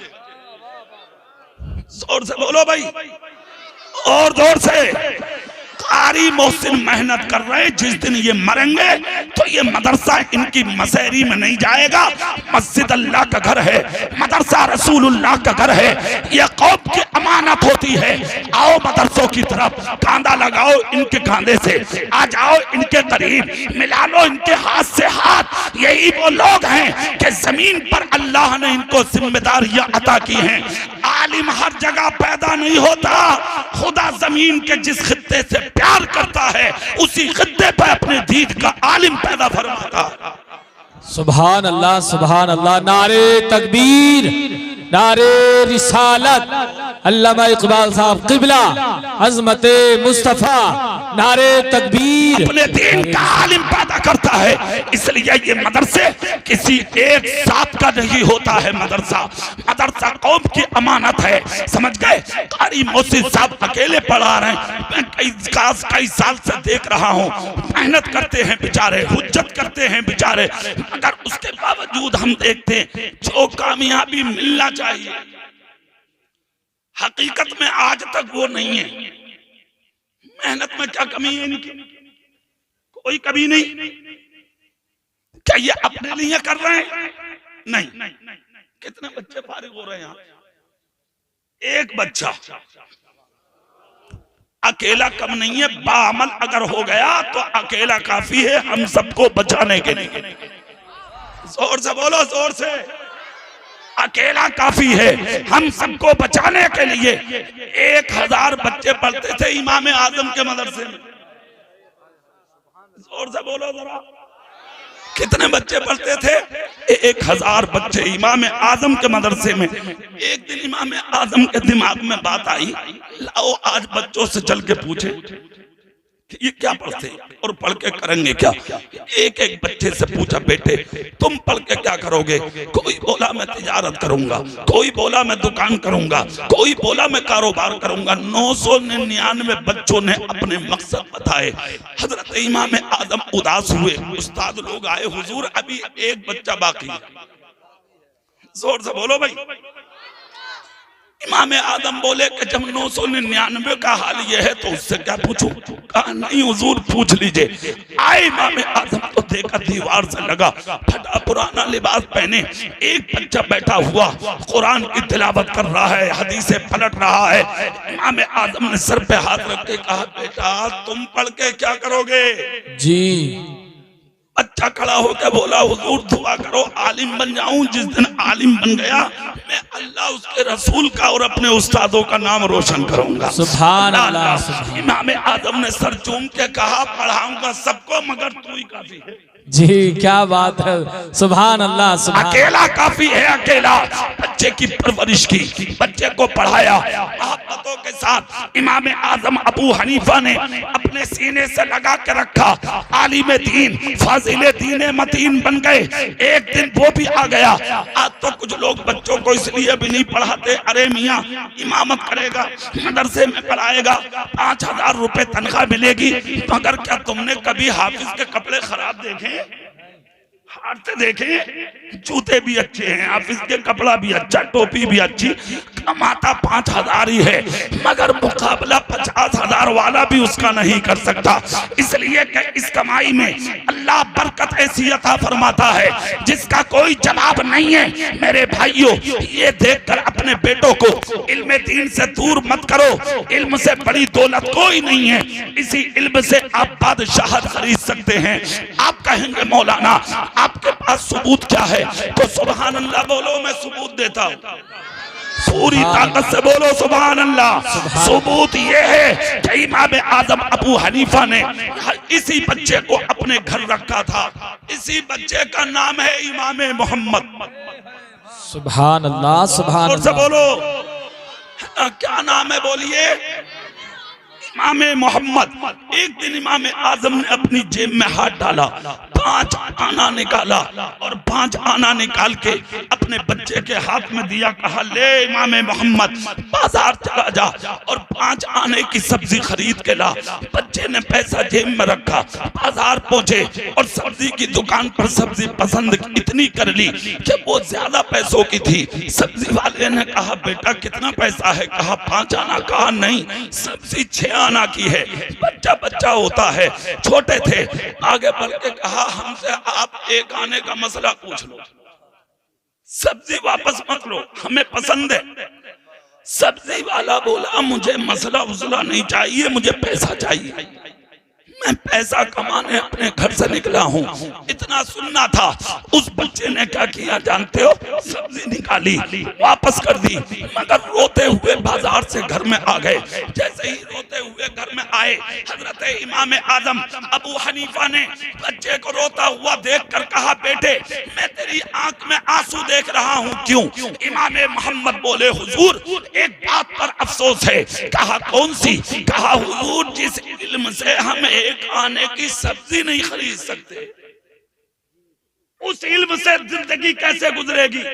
जोर से बोलो भाई, और जोर से। कारी मोहसिन मेहनत कर रहे हैं। जिस दिन ये मरेंगे तो ये मदरसा इनकी मसहरी में नहीं जाएगा। मस्जिद अल्लाह का घर है, मदरसा रसूलुल्लाह का घर है। ये कौम की अमानत होती है। आओ मदरसों की तरफ, कांधा लगाओ इनके कांधे से, आ जाओ इनके करीब, मिला लो इनके हाथ से हाथ। यही वो लोग हैं कि जमीन पर अल्लाह ने इनको जिम्मेदारियां अता की हैं। आलिम हर जगह पैदा नहीं होता। खुदा जमीन के जिस खित्ते से प्यार करता है उसी खित्ते पर अपने दीन का आलिम पैदा फरमाता है। सुभान अल्लाह, सुभान अल्लाह। नारे तकबीर, नारे रिसालत, अल्लामा इकबाल साहब किबला, अज़मते मुस्तफा, नारे तकबीर। अपने दीन का आलिम पैदा करता है। इसलिए ये मदरसे किसी एक साथ का नहीं होता है। मदरसा कौम की अमानत है, समझ गए? कारी मोहसिन साहब अकेले पढ़ा रहे हैं। मैं कई साल से देख रहा हूँ, मेहनत करते हैं बेचारे, हुज्जत करते हैं बेचारे, मगर उसके बावजूद हम देखते हैं जो कामयाबी मिलना चाहिए हकीकत में आज तक वो नहीं है। मेहनत में क्या कमी है इनकी? कोई कमी नहीं। क्या ये अपने लिए कर रहे हैं? नहीं। कितने बच्चे फारिग हो रहे हैं यहाँ? एक बच्चा अकेला कम नहीं है। बाअमल अगर हो गया तो अकेला काफी है हम सबको बचाने के लिए। जोर से बोलो, जोर से। अकेला काफी है हम सबको बचाने के लिए। 1000 बच्चे पढ़ते थे इमाम आजम के मदरसे में। जोर से बोलो जरा, कितने बच्चे पढ़ते थे? 1000 बच्चे इमाम आजम के मदरसे में। एक दिन इमाम आजम के दिमाग में बात आई, लाओ आज बच्चों से चल के पूछे कि ये क्या पढ़ते और पढ़ के करेंगे क्या। एक एक बच्चे से पूछा, बेटे तुम पढ़ के क्या करोगे? कोई बोला मैं तिजारत करूंगा, कोई बोला मैं दुकान करूंगा, कोई बोला मैं कारोबार करूंगा। 999 बच्चों ने अपने मकसद बताए। हजरत इमाम आदम उदास हुए। उस्ताद लोग आए, हुजूर अभी एक बच्चा बाकी है। जोर से बोलो भाई। इमाम आदम बोले कि जब 999 का हाल यह है तो उससे क्या पूछूं? कहा नहीं हुजूर पूछ लीजिए। आए इमाम आदम तो देखा दीवार से लगा, फटा पुराना लिबास पहने एक बच्चा बैठा हुआ कुरान की तिलावत कर रहा है, हदीसें पलट रहा है। इमाम आदम ने सर पे हाथ रख के कहा, बेटा तुम पढ़ के क्या करोगे? जी। बच्चा खड़ा होकर बोला, हुजूर दुआ करो आलिम बन जाऊं। जिस दिन आलिम बन गया मैं अल्लाह उसके रसूल का और अपने उस्तादों का नाम रोशन करूंगा। सुभान अल्लाह। इमाम आदम ने सर चूम के कहा, पढ़ाऊंगा सबको मगर तू ही काफी है। जी क्या बात है, सुभान अल्लाह, सुभान। अकेला काफी है, अकेला। बच्चे की परवरिश की, बच्चे को पढ़ाया मोहब्बतों के साथ। इमाम आजम अबू हनीफा ने अपने सीने से लगा के रखा। आलिम दीन, फाजिल दीन मतीन बन गए। एक दिन वो भी आ गया। आज तो कुछ लोग बच्चों को इसलिए भी नहीं पढ़ाते, अरे मियाँ इमामत करेगा, मदरसे में पढ़ाएगा, 5000 रुपए तनख्वाह मिलेगी। मगर क्या तुमने कभी हाफिज के कपड़े खराब देखे? हाथ से देखें, जूते भी अच्छे हैं, हाफिज के कपड़ा भी अच्छा, टोपी भी अच्छी। कमाता 5000 ही है मगर मुकाबला 50,000 वाला भी उसका नहीं कर सकता। इसलिए कि इस कमाई में अल्लाह बरकत ऐसी अता फरमाता है जिसका कोई जवाब नहीं है। मेरे भाइयों, ये देखकर अपने बेटों को इल्म दीन से दूर मत करो। इल्म से बड़ी दौलत कोई नहीं है। इसी इल्म से आप बादशाहत खरीद सकते हैं। आप कहेंगे मौलाना आपके पास सबूत क्या है? तो सुभान अल्लाह बोलो, मैं सबूत देता हूँ। पूरी ताकत से बोलो सुभान अल्लाह। सबूत ये है कि इमाम आजम अबू हनीफा ने इसी बच्चे को अपने घर रखा था। इसी बच्चे का नाम है इमाम मोहम्मद। सुभान अल्लाह, सुभान अल्लाह। बोलो क्या नाम है बोलिए? इमाम मोहम्मद। एक दिन इमाम आजम ने अपनी जेब में हाथ डाला, 5 आना निकाला और 5 आना निकाल के अपने बच्चे के हाथ में दिया, कहा ले इमाम मोहम्मद बाजार चला जा और 5 आने की सब्जी खरीद के ला। बच्चे ने पैसा जेब में रखा, बाजार पहुंचे और सब्जी की दुकान पर सब्जी पसंद इतनी कर ली कि वो ज्यादा पैसों की थी। सब्जी वाले ने कहा बेटा कितना पैसा है? कहा 5 आना। कहा नहीं, सब्जी 6 आना की है। बच्चा बच्चा होता है, छोटे थे। आगे बढ़ के कहा हमसे आप 1 आने का मसला पूछ लो, सब्जी वापस मत लो, हमें पसंद है। सब्जी वाला बोला मुझे मसला वसला नहीं चाहिए, मुझे पैसा चाहिए, मैं पैसा कमाने अपने घर से निकला हूँ। इतना सुनना था। उस बच्चे ने क्या किया जानते हो? सब्जी निकाली, वापस कर दी, मगर रोते हुए बाजार से घर में आ गए। जैसे ही रोते हुए घर में आए, हजरत इमाम आजम अबू हनीफा ने बच्चे को रोता हुआ देखकर कहा बेटे मैं तेरी आंख में आंसू देख रहा हूँ, क्यों? इमाम मोहम्मद बोले हुजूर एक बात पर अफसोस है। कहा कौन सी? कहा हुजूर जिस इल्म से हम 1 आने की सब्जी नहीं खरीद सकते, उस इल्म से जिंदगी कैसे गुजरेगी?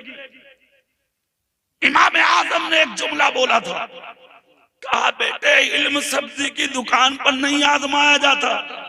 इमाम आजम ने एक जुमला बोला था, कहा बेटे इल्म सब्जी की दुकान पर नहीं आजमाया जाता,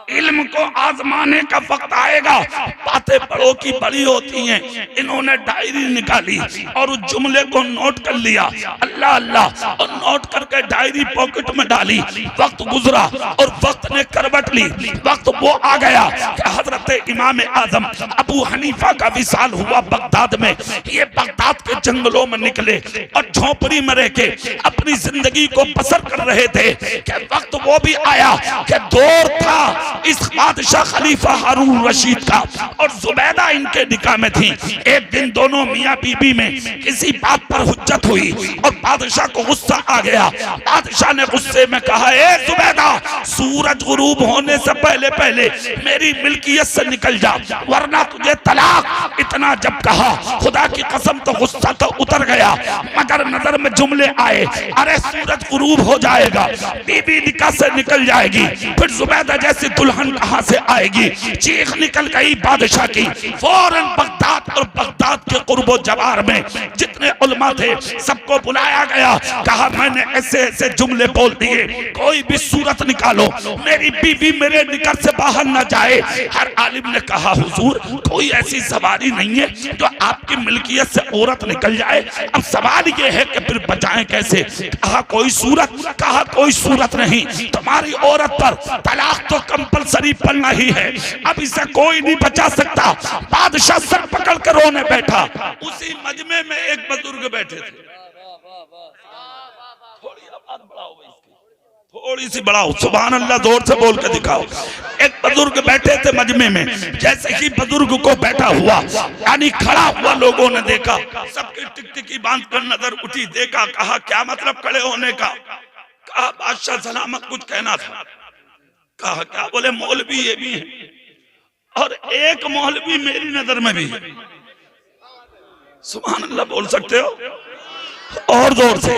इल्म को आजमाने का वक्त आएगा। बातें बड़ों की बड़ी होती हैं। इन्होंने डायरी निकाली और उस जुमले को नोट कर लिया, अल्लाह अल्लाह, और नोट करके डायरी पॉकेट में डाली। वक्त गुजरा और वक्त ने करवट ली। वक्त वो आ गया कि हजरत इमाम आजम अबू हनीफा का विसाल हुआ बगदाद में। ये बगदाद के जंगलों में निकले और झोपड़ी में रह के अपनी जिंदगी को बसर कर रहे थे कि वक्त वो भी आया कि दौर था इस बादशाह खलीफा हारून रशीद का और जुबैदा इनके निकाह में थी। एक दिन दोनों मियां बीबी में किसी बात पर हुज्जत हुई और बादशाह को गुस्सा आ गया। बादशाह ने गुस्से में कहा ए जुबैदा सूरज गुरूब होने से पहले पहले मेरी मिल्कियत से निकल जा वरना तुझे तलाक। इतना जब कहा खुदा की कसम तो गुस्सा तो उतर गया, मगर नजर में जुमले आए, अरे सूरज गुरूब हो जाएगा, बीबी निकाह से निकल जाएगी, फिर जुबैदा जैसी दुल्हन कहां से आएगी? चीख निकल गई बादशाह की। फौरन बगदाद और बगदाद के कुर्बो जवार में जितने उलमा थे सबको बुलाया गया। कहा मैंने ऐसे ऐसे जुमले बोल दिए, कोई भी सूरत निकालो, मेरी बीवी मेरे निकट से बाहर न जाए। हर आलिम ने कहा हुजूर कोई ऐसी सवारी नहीं है जो आपकी मिल्कियत से औरत निकल जाए। अब सवाल ये है कि फिर बचाएं कैसे? कहा कोई सूरत, कहा कोई सूरत नहीं, तुम्हारी औरत पर तलाक तो कंपलसरी पढ़ना ही है, अब इसे कोई नहीं बचा सकता। बादशाह सर पकड़ कर रोने बैठा। उसी मजमे में एक बुजुर्ग बैठे थे, थोड़ी आवाज बढ़ाओ, थोड़ी सी बढ़ाओ, सुभान अल्लाह जोर से बोल के दिखाओ। एक बुजुर्ग बैठे थे मजमे में, जैसे कि बुजुर्ग को बैठा हुआ यानी खड़ा हुआ लोगों ने देखा, सबकी टिकटिकी बांध कर नजर उठी, देखा, कहा क्या मतलब खड़े होने का? कहा बादशाह सलामत कुछ कहना था। कहा क्या? बोले मौलवी ये भी है और एक मौलवी मेरी नजर में भी है। सुभान अल्लाह बोल सकते हो और जोर से?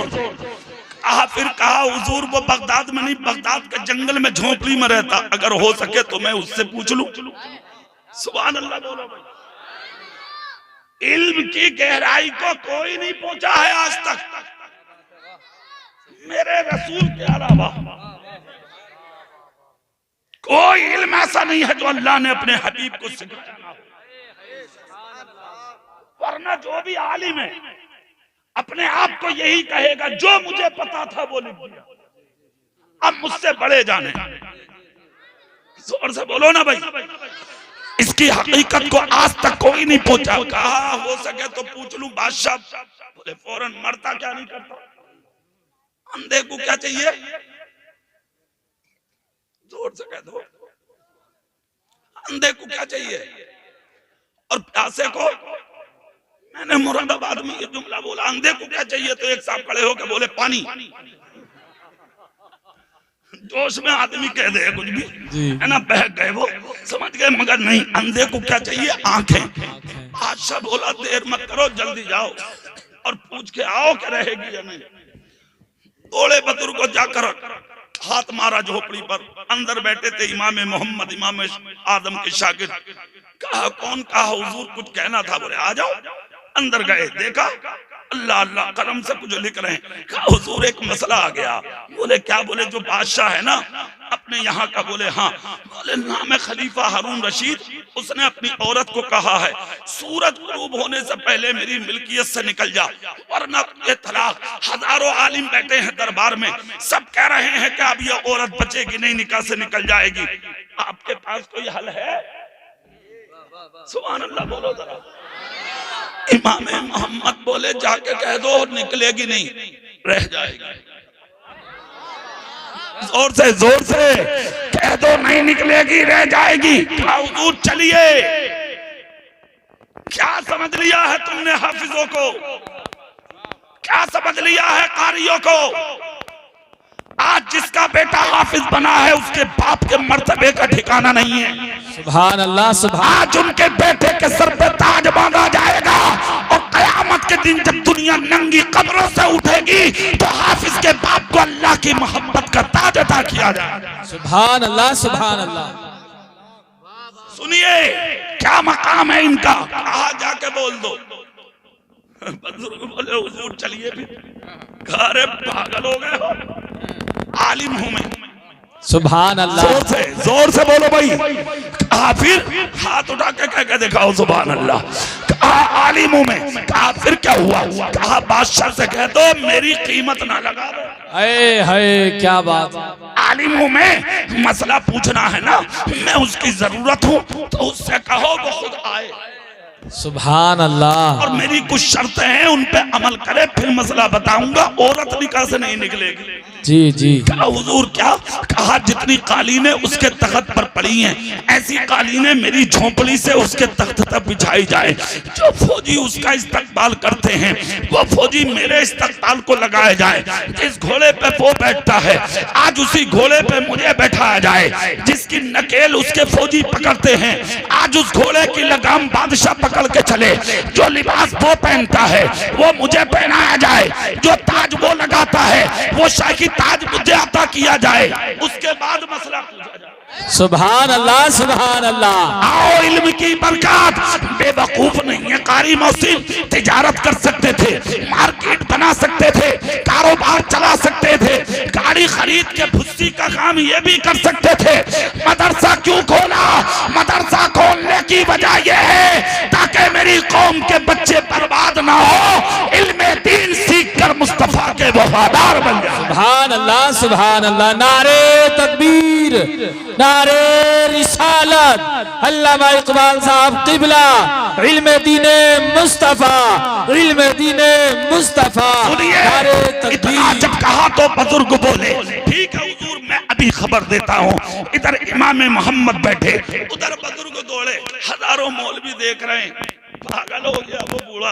कहा फिर कहा हुजूर वो बगदाद में नहीं, बगदाद के जंगल में झोपड़ी में रहता, अगर हो सके तो मैं उससे पूछ लूं। सुभान अल्लाह बोलो भाई। इल्म की गहराई को कोई नहीं पहुंचा है आज तक मेरे रसूल के अलावा। कोई इल्म ऐसा नहीं है जो अल्लाह ने अपने हबीब को सिखाया ना हो। वरना जो भी आलिम है अपने आप को यही कहेगा जो मुझे पता था वो लिख दिया, अब मुझसे बड़े जाने। जोर से बोलो ना भाई। इसकी हकीकत को आज तक कोई नहीं पहुंचा। कहा हो सके तो पूछ लूं बादशाह। बोले फौरन मरता क्या नहीं करता, अंधे को क्या चाहिए? जोर से कह दो, अंधे को क्या चाहिए? और प्यासे को? मैंने मुरादाबाद में ये जुमला बोला, अंधे को क्या चाहिए? तो एक साहब खड़े होकर बोले पानी। जोश में आदमी कह दे कुछ भी, है ना, बहक गए वो, समझ गए, मगर नहीं, अंधे को क्या चाहिए? आंखें। बादशाह बोला देर मत करो, जल्दी जाओ। और पूछ के आओ कि रहेगी या नहीं। दौड़े बुजुर्ग को जाकर हाथ मारा झोपड़ी पर। अंदर बैठे थे इमाम मोहम्मद, इमाम आदम के शागिर्द। कहा कौन? कहा हुजूर कुछ कहना था। बोले आ जाओ। अंदर गए, देखा अल्लाह अल्लाह कलम से कुछ लिख रहे हैं। कहा हुजूर एक मसला आ गया। बोले क्या? बोले जो बादशाह है ना अपने यहाँ का। बोले हाँ। बोले नाम है खलीफा हारून रशीद, उसने अपनी औरत को कहा है सूरज गुरूब होने से पहले मेरी मिल्कियत से निकल जा, वरना ये तलाक। हजारों आलिम बैठे हैं दरबार में, सब कह रहे हैं कि अब ये औरत बचेगी नहीं, निकाह से निकल जाएगी। आपके पास कोई हल है? सुभान अल्लाह बोलो जरा। इमाम मोहम्मद बोले जाके कह दो निकलेगी नहीं, रह जाएगी। जोर से कह दो नहीं निकलेगी, रह जाएगी। हुजूर चलिए। क्या समझ लिया है तुमने हाफिजों को? क्या समझ लिया है कारियों को? आज जिसका बेटा हाफिज बना है उसके बाप के मर्तबे का ठिकाना नहीं है। सुभान अल्लाह, सुभान। आज उनके बेटे के सर पे ताज बांधा जाएगा और कयामत के दिन जब दुनिया नंगी कब्रों से उठेगी तो हाफिज के बाप को अल्लाह की मोहब्बत का ताज अता किया जाएगा। सुभान अल्लाह, सुभान अल्लाह। सुनिए क्या मकाम है इनका। कहा जाके बोल दो। बुजुर्ग बोले हुजूर चलिए। फिर अरे पागल हो गए हो, आलिम हूं मैं। सुभान अल्लाह। जोर से बोलो भाई। कहा फिर हाथ उठा के कह के दिखाओ सुभान अल्लाह। कहा आलिम हूं मैं। कहा फिर क्या हुआ? कहा बादशाह से कह दो मेरी कीमत ना लगा। अरे हाय क्या बात। आलिम हूं मैं, मसला पूछना है ना, मैं उसकी जरूरत हूं तो उससे कहो वो खुद आए। सुभान अल्लाह। और मेरी कुछ शर्तें हैं उन पे अमल करे, फिर मसला बताऊंगा। औरत निकाह से नहीं निकलेगी। जी जी। कहा हुजूर क्या? कहा जितनी कालीनें उसके तख्त पर पड़ी हैं ऐसी कालीनें मेरी झोंपड़ी से उसके तख्त तक बिछाई जाए। जो फौजी उसका इस्तकबाल करते हैं वो फौजी मेरे इस्तकबाल को लगाए जाए। जिस घोड़े पे वो बैठता है आज उसी घोड़े पे मुझे बैठाया जाए। जिसकी नकेल उसके फौजी पकड़ते हैं आज उस घोड़े की लगाम बादशाह पकड़ के चले। जो लिबास वो पहनता है वो मुझे पहनाया जाए। जो ताज वो लगाता है वो शाही ताज मुझे अता किया जाए। उसके बाद मसला पूछा जाए। सुभान अल्लाह, सुभान अल्लाह। आओ इल्म की बरकत। बेवकूफ नहीं है कारी मौसिन, तिजारत कर सकते थे, मार्केट बना सकते थे, कारोबार चला सकते थे, गाड़ी खरीद के भुस्सी का काम ये भी कर सकते थे। मदरसा क्यों खोला? मदरसा खोलने की वजह यह है ताकि मेरी कौम के बच्चे बर्बाद ना हो, इल्म दीन सीख कर मुस्तफा के वफादार बन जाए। सुभान अल्लाह, सुभान अल्लाह। नारे तकबीर, नारे रिसालत। अल्लामा इकबाल साहब किबला, इल्म दीने मुस्तफा, इल्म दीने मुस्तफा। नारे तकबीर। जब कहा तो बुजुर्ग बोले ठीक है हुजूर मैं अभी खबर देता हूँ। इधर इमाम मोहम्मद बैठे, उधर बुजुर्ग दौड़े। हजारों मौलवी देख रहे हैं। पागल हो गया वो बूढ़ा,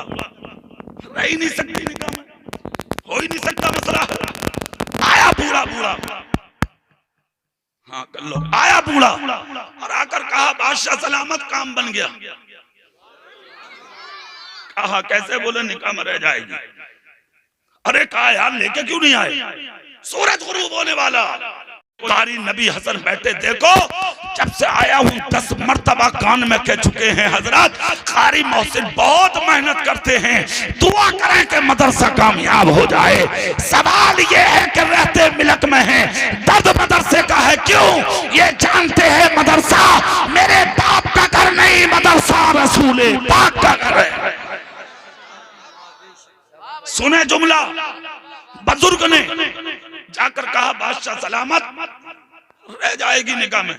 रह ही नहीं सकती निकाह में, हो ही नहीं सकता मसला। आया बूढ़ा हाँ कर लो। आया बूढ़ा और आकर कहा बादशाह सलामत, काम बन गया। कहा कैसे? बोले निकाह में रह जाएगी। अरे कहा यार लेके क्यों नहीं आए? सूरज गुरूब होने वाला। कारी नबी हसन बैठे, देखो जब से आया हूँ 10 मर्तबा कान में कह चुके हैं हजरत कारी मोहसिन बहुत मेहनत करते हैं, दुआ करें कि मदरसा कामयाब हो जाए। सवाल ये है कि रहते मिलक में हैं, दर्द मदरसे का है क्यों? ये जानते हैं मदरसा मेरे बाप का घर नहीं, मदरसा रसूले पाक का घर है। सुने जुमला। बुजुर्ग ने जाकर कहा बादशाह सलामत, रह जाएगी निकाह में।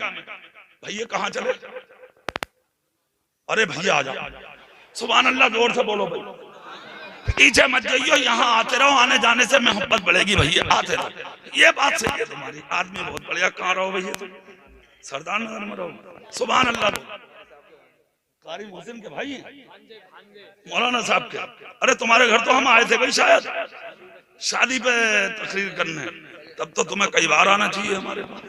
भैया कहाँ चले? अरे भैया आ जाओ। सुभान अल्लाह, जोर से बोलो भाई। पीछे मत जाइयो, यहाँ आते रहो, आने जाने से मोहब्बत बढ़ेगी भैया, आते रहो। ये बात सही है तुम्हारी, आदमी बहुत बढ़िया। कहाँ रहो भैया तुम? सरदार नगर में रहो। सुभान अल्लाह। कारी मोहसिन के भाई मौलाना साहब के। अरे तुम्हारे घर तो हम आए थे भाई, शायद शादी पे तकरीर करने, तब तो तुम्हें कई बार आना चाहिए हमारे पास।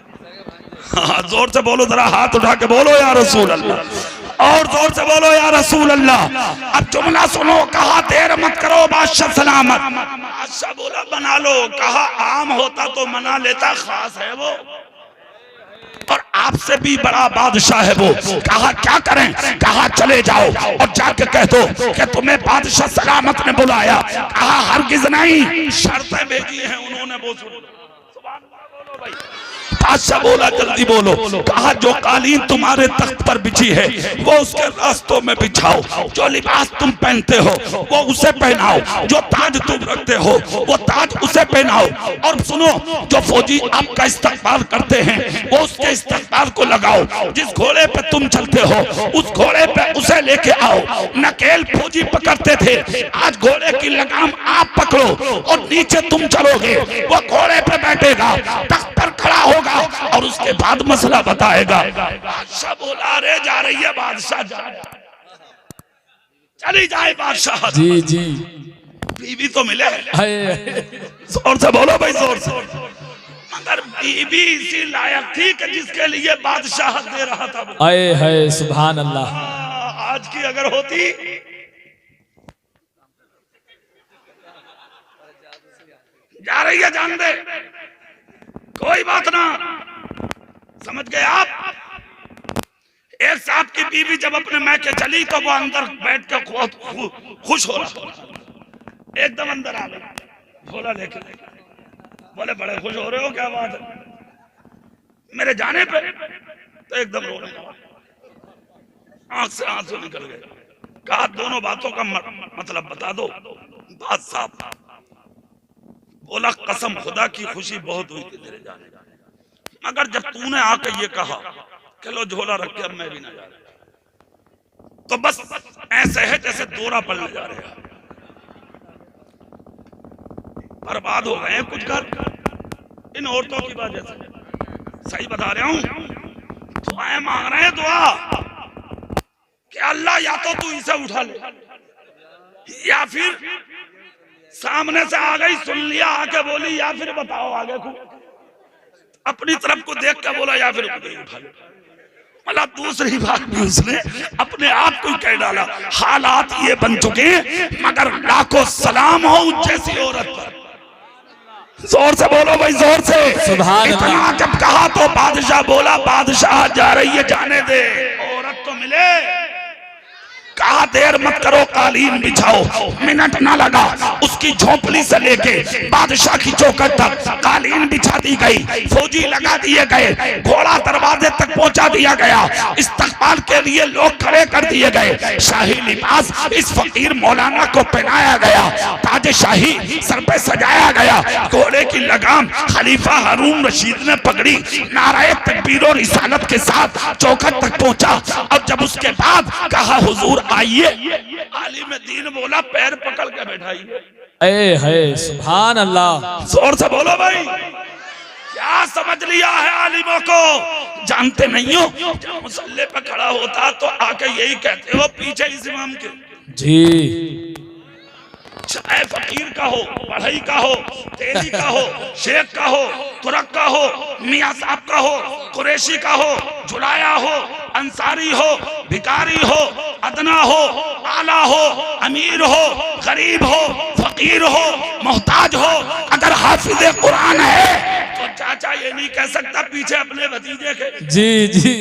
हाँ जोर से बोलो जरा, हाथ उठा के बोलो या रसूल अल्लाह। और जोर से बोलो या रसूल अल्लाह। अब जुमला सुनो, कहा देर मत करो बादशाह सलामत। बादशाह बोला बना लो, कहा आम होता तो मना लेता, खास है वो और आपसे भी बड़ा बादशाह है वो। कहा क्या करें, कहा चले जाओ और जाके कह दो कि तुम्हें बादशाह सलामत ने बुलाया। कहा हरगिज नहीं, शर्तें भेजी हैं उन्होंने, वो सुनो। बादशाह बोला जल्दी बोलो। कहा जो कालीन तुम्हारे तख्त पर बिछी है वो उसके रास्तों में बिछाओ, जो लिबास तुम पहनते हो वो उसे पहनाओ, जो ताज तुम रखते हो वो ताज उसे पहनाओ। और सुनो, जो फौजी आपका इस्तकबाल करते हैं वो उसके इस्तकबाल को लगाओ, जिस घोड़े पे तुम चलते हो उस घोड़े पे उसे लेके आओ। नकेल फौजी पकड़ते थे, आज घोड़े की लगाम आप पकड़ो और नीचे तुम चलोगे, वो घोड़े पे बैठेगा, तख्त पर खड़ा होगा और उसके बाद मसला बताएगा। बादशाह बोला रे जा रही है बादशाह, चली जाए बादशाह। जी जी, बीवी तो मिले, हाय जोर से बोलो भाई, जोर से। मगर बीवी इसी लायक थी कि जिसके लिए बादशाह दे रहा था। हाय हाय सुभान अल्लाह। आज की अगर होती, जा रही है जान दे, कोई बात ना, समझ गए आप। एक साहब की बीवी जब अपने मैके चली तो वो अंदर बैठ के बहुत खुश हो रहा, एकदम अंदर आ गया, झोला लेके। बोले बड़े खुश हो रहे हो, क्या बात है? मेरे जाने पे तो एकदम रो रहे, आंख से आंसू निकल गए। कहा दोनों बातों का मतलब बता दो। बात साफ। बोला कसम खुदा की खुशी बहुत हुई थी तेरे जाने, मगर जब तूने आके ये कहा कि लो झोला रख के अब मैं भी ना जा रहा, तो बस ऐसे है जैसे दोरा पलने जा रहे हैं। बर्बाद हो गए कुछ घर इन औरतों की वजह से। सही बता रहा हूं, दुआएं मांग रहे हैं, दुआ कि अल्लाह या तो तू इसे उठा ले, या फिर सामने से आ गई सुन लिया आके बोली, या फिर बताओ आगे को अपनी तरफ को देख के बोला, या फिर उठा लो। मतलब दूसरी बात भी उसने अपने आप को कह डाला। हालात ये बन चुके हैं, मगर लाखों सलाम हो जैसी औरत पर। जोर से बोलो भाई, जोर से सुभान अल्लाह। इतना जब कहा तो बादशाह बोला बादशाह जा रही है जाने दे, औरत तो मिले। कहा देर मत करो, कालीन बिछाओ। मिनट ना लगा, उसकी झोपड़ी से लेके बादशाह की चौखट तक कालीन बिछा दी गई, फौजी लगा दिए गए, घोड़ा दरवाजे तक पहुंचा दिया गया, इस्तकबाल के लिए लोग खड़े कर दिए गए। शाही लिबास इस फकीर मौलाना को पहनाया गया, ताज शाही सर पे सजाया गया, घोड़े की लगाम खलीफा हारून रशीद ने पकड़ी, नाराए तकबीर और रिसालत के साथ चौखट तक पहुंचा। और जब उसके बाद कहा हुजूर आइए, आलिम दीन बोला पैर पकड़ के बैठाइए। ए है सुभान अल्लाह। जोर से बोलो भाई, क्या समझ लिया है आलिमों को? जानते नहीं हो, जब मुसल्ले पे खड़ा होता तो आके यही कहते हो पीछे इस इमाम के। जी, चाहे फकीर का हो, पढ़ाई का हो, तेजी का हो, शेख का हो, तुरक का हो, मियाँ साहब का हो, कुरैशी का हो, जुलाया हो, अंसारी हो, भिकारी हो, अदना हो, आला हो, अमीर हो, गरीब हो, फकीर हो, मोहताज हो, अगर हाफिज कुरान है तो चाचा ये नहीं कह सकता पीछे अपने भतीजे के। जी जी,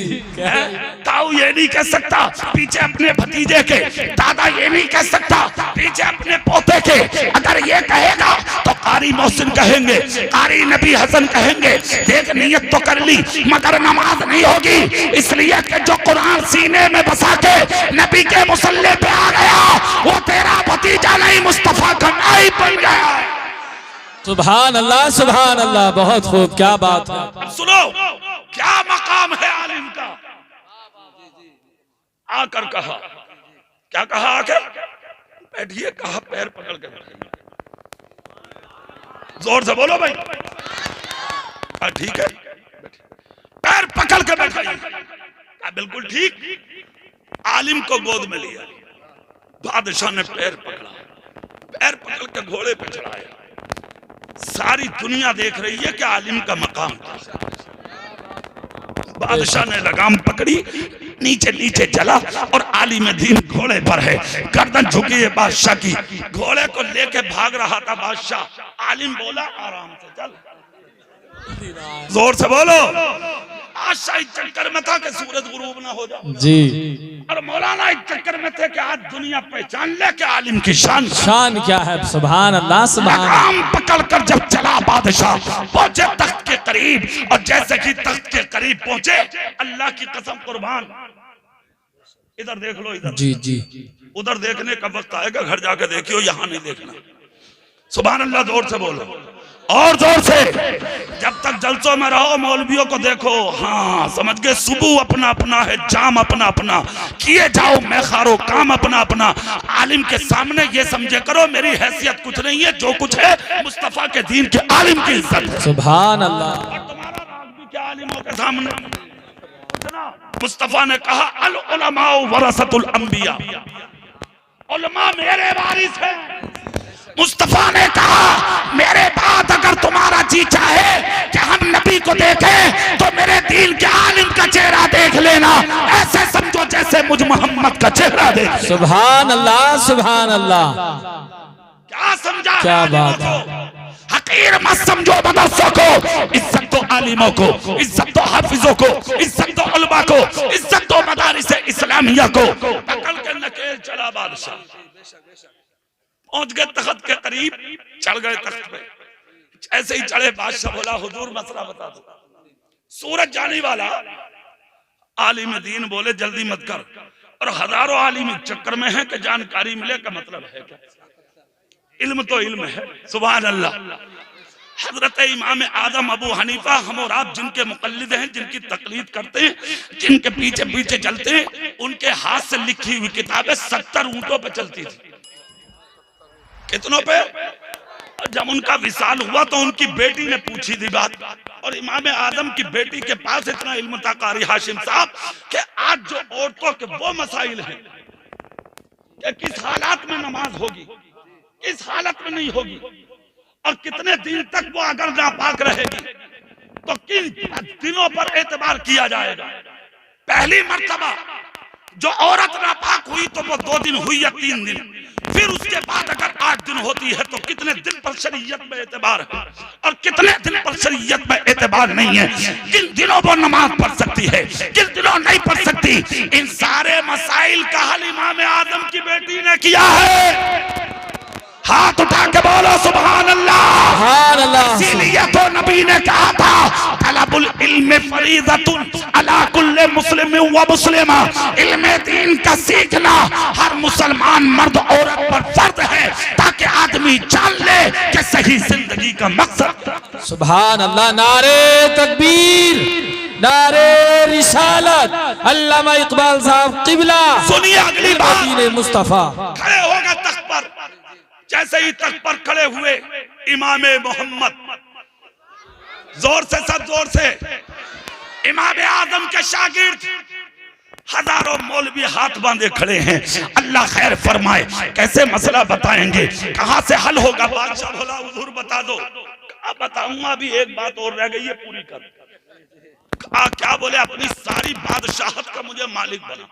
ताऊ ये नहीं कह सकता पीछे अपने भतीजे के, दादा ये नहीं कह सकता पीछे अपने पोते के। अगर ये कहेगा तो कारी मोहसिन कहेंगे, कारी नबी हसन कहेंगे। देख नियत तो कर ली मगर नमाज नहीं होगी, इसलिए कि जो कुरान सीने में बसा के नबी के मुसल्ले पे आ गया वो तेरा भतीजा नहीं, मुस्तफा का नाई बन गया। सुभान अल्लाह सुभान अल्लाह, बहुत खूब, क्या बात है। अब सुनो क्या मकाम है आलिम का। आकर कहा, क्या कहा आकर? बैठिए, कहा पैर पकड़ के बैठिए। जोर से बोलो भाई, ठीक है, पैर पकड़ के बैठिए। बिल्कुल ठीक। आलिम को गोद में लिया, बादशाह ने पैर पकड़ा, पैर पकड़ के घोड़े पे चढ़ाया। सारी दुनिया देख रही है कि आलिम का मकाम। बादशाह ने लगाम पकड़ी, नीचे नीचे चला और आलिम दीन घोड़े पर है, गर्दन झुकी है बादशाह की, घोड़े को लेके भाग रहा था बादशाह। आलिम बोला आराम से चल, जोर से बोलो। बादशाह इस चक्कर में था कि सूरज गुरूब ना हो जाए जी, और मौलाना इस चक्कर में थे कि आज दुनिया पहचान ले कि आलिम की शान शान क्या है। सुभान अल्लाह, सुभान अल्लाह। लगाम पकड़ कर जब चला बादशाह, पहुंचे तख्त के करीब, और जैसे कि तख्त के करीब पहुंचे, अल्लाह की कसम कुर्बान, इधर देख लो, इधर जी जी, उधर देखने का वक्त आएगा, घर जाकर देखियो, यहाँ नहीं देखना। सुभान अल्लाह, जोर से बोलो और जोर से। जब तक जलसों में रहो मौलवियों को देखो, हाँ समझ गए, सुबह अपना अपना है, जाम अपना अपना, किए जाओ मैखारो काम अपना अपना। आलिम के सामने ये समझे करो मेरी हैसियत कुछ नहीं है, जो कुछ है मुस्तफा के दीन के आलिम की इज्जत है। सुभान अल्लाह। और तुम्हारा राज भी क्या आलिमों के सामने। मुस्तफा ने कहा अल उलमा वरसतुल अंबिया, उलमा मेरे वारिस है। मुस्तफा ने कहा मेरे बाद अगर तुम्हारा जी चाहे कि हम नबी को देखें तो मेरे दीन के आलिम का चेहरा देख लेना, ऐसे समझो जैसे मुझ मोहम्मद का चेहरा देख। सुभान अल्लाह, सुभान अल्लाह। क्या समझा? क्या बात है। हकीर मत समझो मदरसों को, इज्जत दो आलिमों को, इज्जत दो हाफिजों को, इज्जत दो उलमा को, इज्जत दो मदारिस इस्लामिया को। पकड़ के नकेल चला बादशाह, पहुंच गए तख्त के करीब, चढ़ गए तख्त पे। ऐसे ही चढ़े, बादशाह बोला हुजूर मसला बता दो। सूरज जाने वाला, आलिम दीन बोले जल्दी मत कर, और हजारों आलिम चक्कर में है कि जानकारी मिले का मतलब है क्या। इल्म तो इल्म है। सुभान अल्लाह। हजरत इमाम आदम अबू हनीफा, हम और आप जिनके मुकल्लिद हैं, जिनकी तकलीद करते हैं, जिनके पीछे पीछे चलते हैं, उनके हाथ से लिखी हुई किताबें 70 ऊंटों पे चलती थी। कितनों पे? जब उनका विसाल हुआ तो उनकी बेटी ने पूछी थी बात, और इमाम आदम की बेटी के पास इतना इल्म था कारी हाशिम साहब कि आज जो औरतों के वो मसाइल हैं कि किस हालात में नमाज होगी, किस हालत में नहीं होगी, और कितने दिन तक वो अगर नापाक रहेगी तो किन दिनों पर एतबार किया जाएगा। पहली मर्तबा जो औरत नापाक हुई तो वो 2 दिन हुई या 3 दिन, फिर उसके बाद अगर 8 दिन होती है तो कितने दिन पर शरीयत में एतबार है और कितने दिन पर शरीयत में एतबार नहीं है। किन दिनों वो नमाज पढ़ सकती है, किन दिनों नहीं पढ़ सकती। इन सारे मसाइल का हल इमाम आदम की बेटी ने किया है। हाथ उठा के बोलो सुभान अल्लाह, सुभान अल्लाह। इसीलिए तो नबी ने कहा था तलबुल इल्म फरीदतुन अला कुल्ले मुस्लिम व मुस्लिमा, इल्म दीन का सीखना हर मुसलमान मर्द औरत पर फर्ज है, ताकि आदमी जान ले कि सही जिंदगी का मकसद। सुभान अल्लाह। नारे तकबीर, नारे रिसालत। अल्लामा इकबाल साहब किबला। सुनिए अगली बात। मदीने मुस्तफा खड़े होगा तख्त पर, जैसे ही तख्त पर खड़े हुए इमाम मोहम्मद, जोर से सब जोर से, इमाम आदम के शागिर्द हजारों मौलवी हाथ बांधे खड़े हैं। अल्लाह खैर फरमाए, कैसे मसला बताएंगे, कहां से हल होगा। बादशाह बोला हुजूर बता दो। बताऊंगा, अभी एक बात और रह गई है, पूरी कर। क्या बोले, अपनी सारी बादशाहत का मुझे मालिक बना।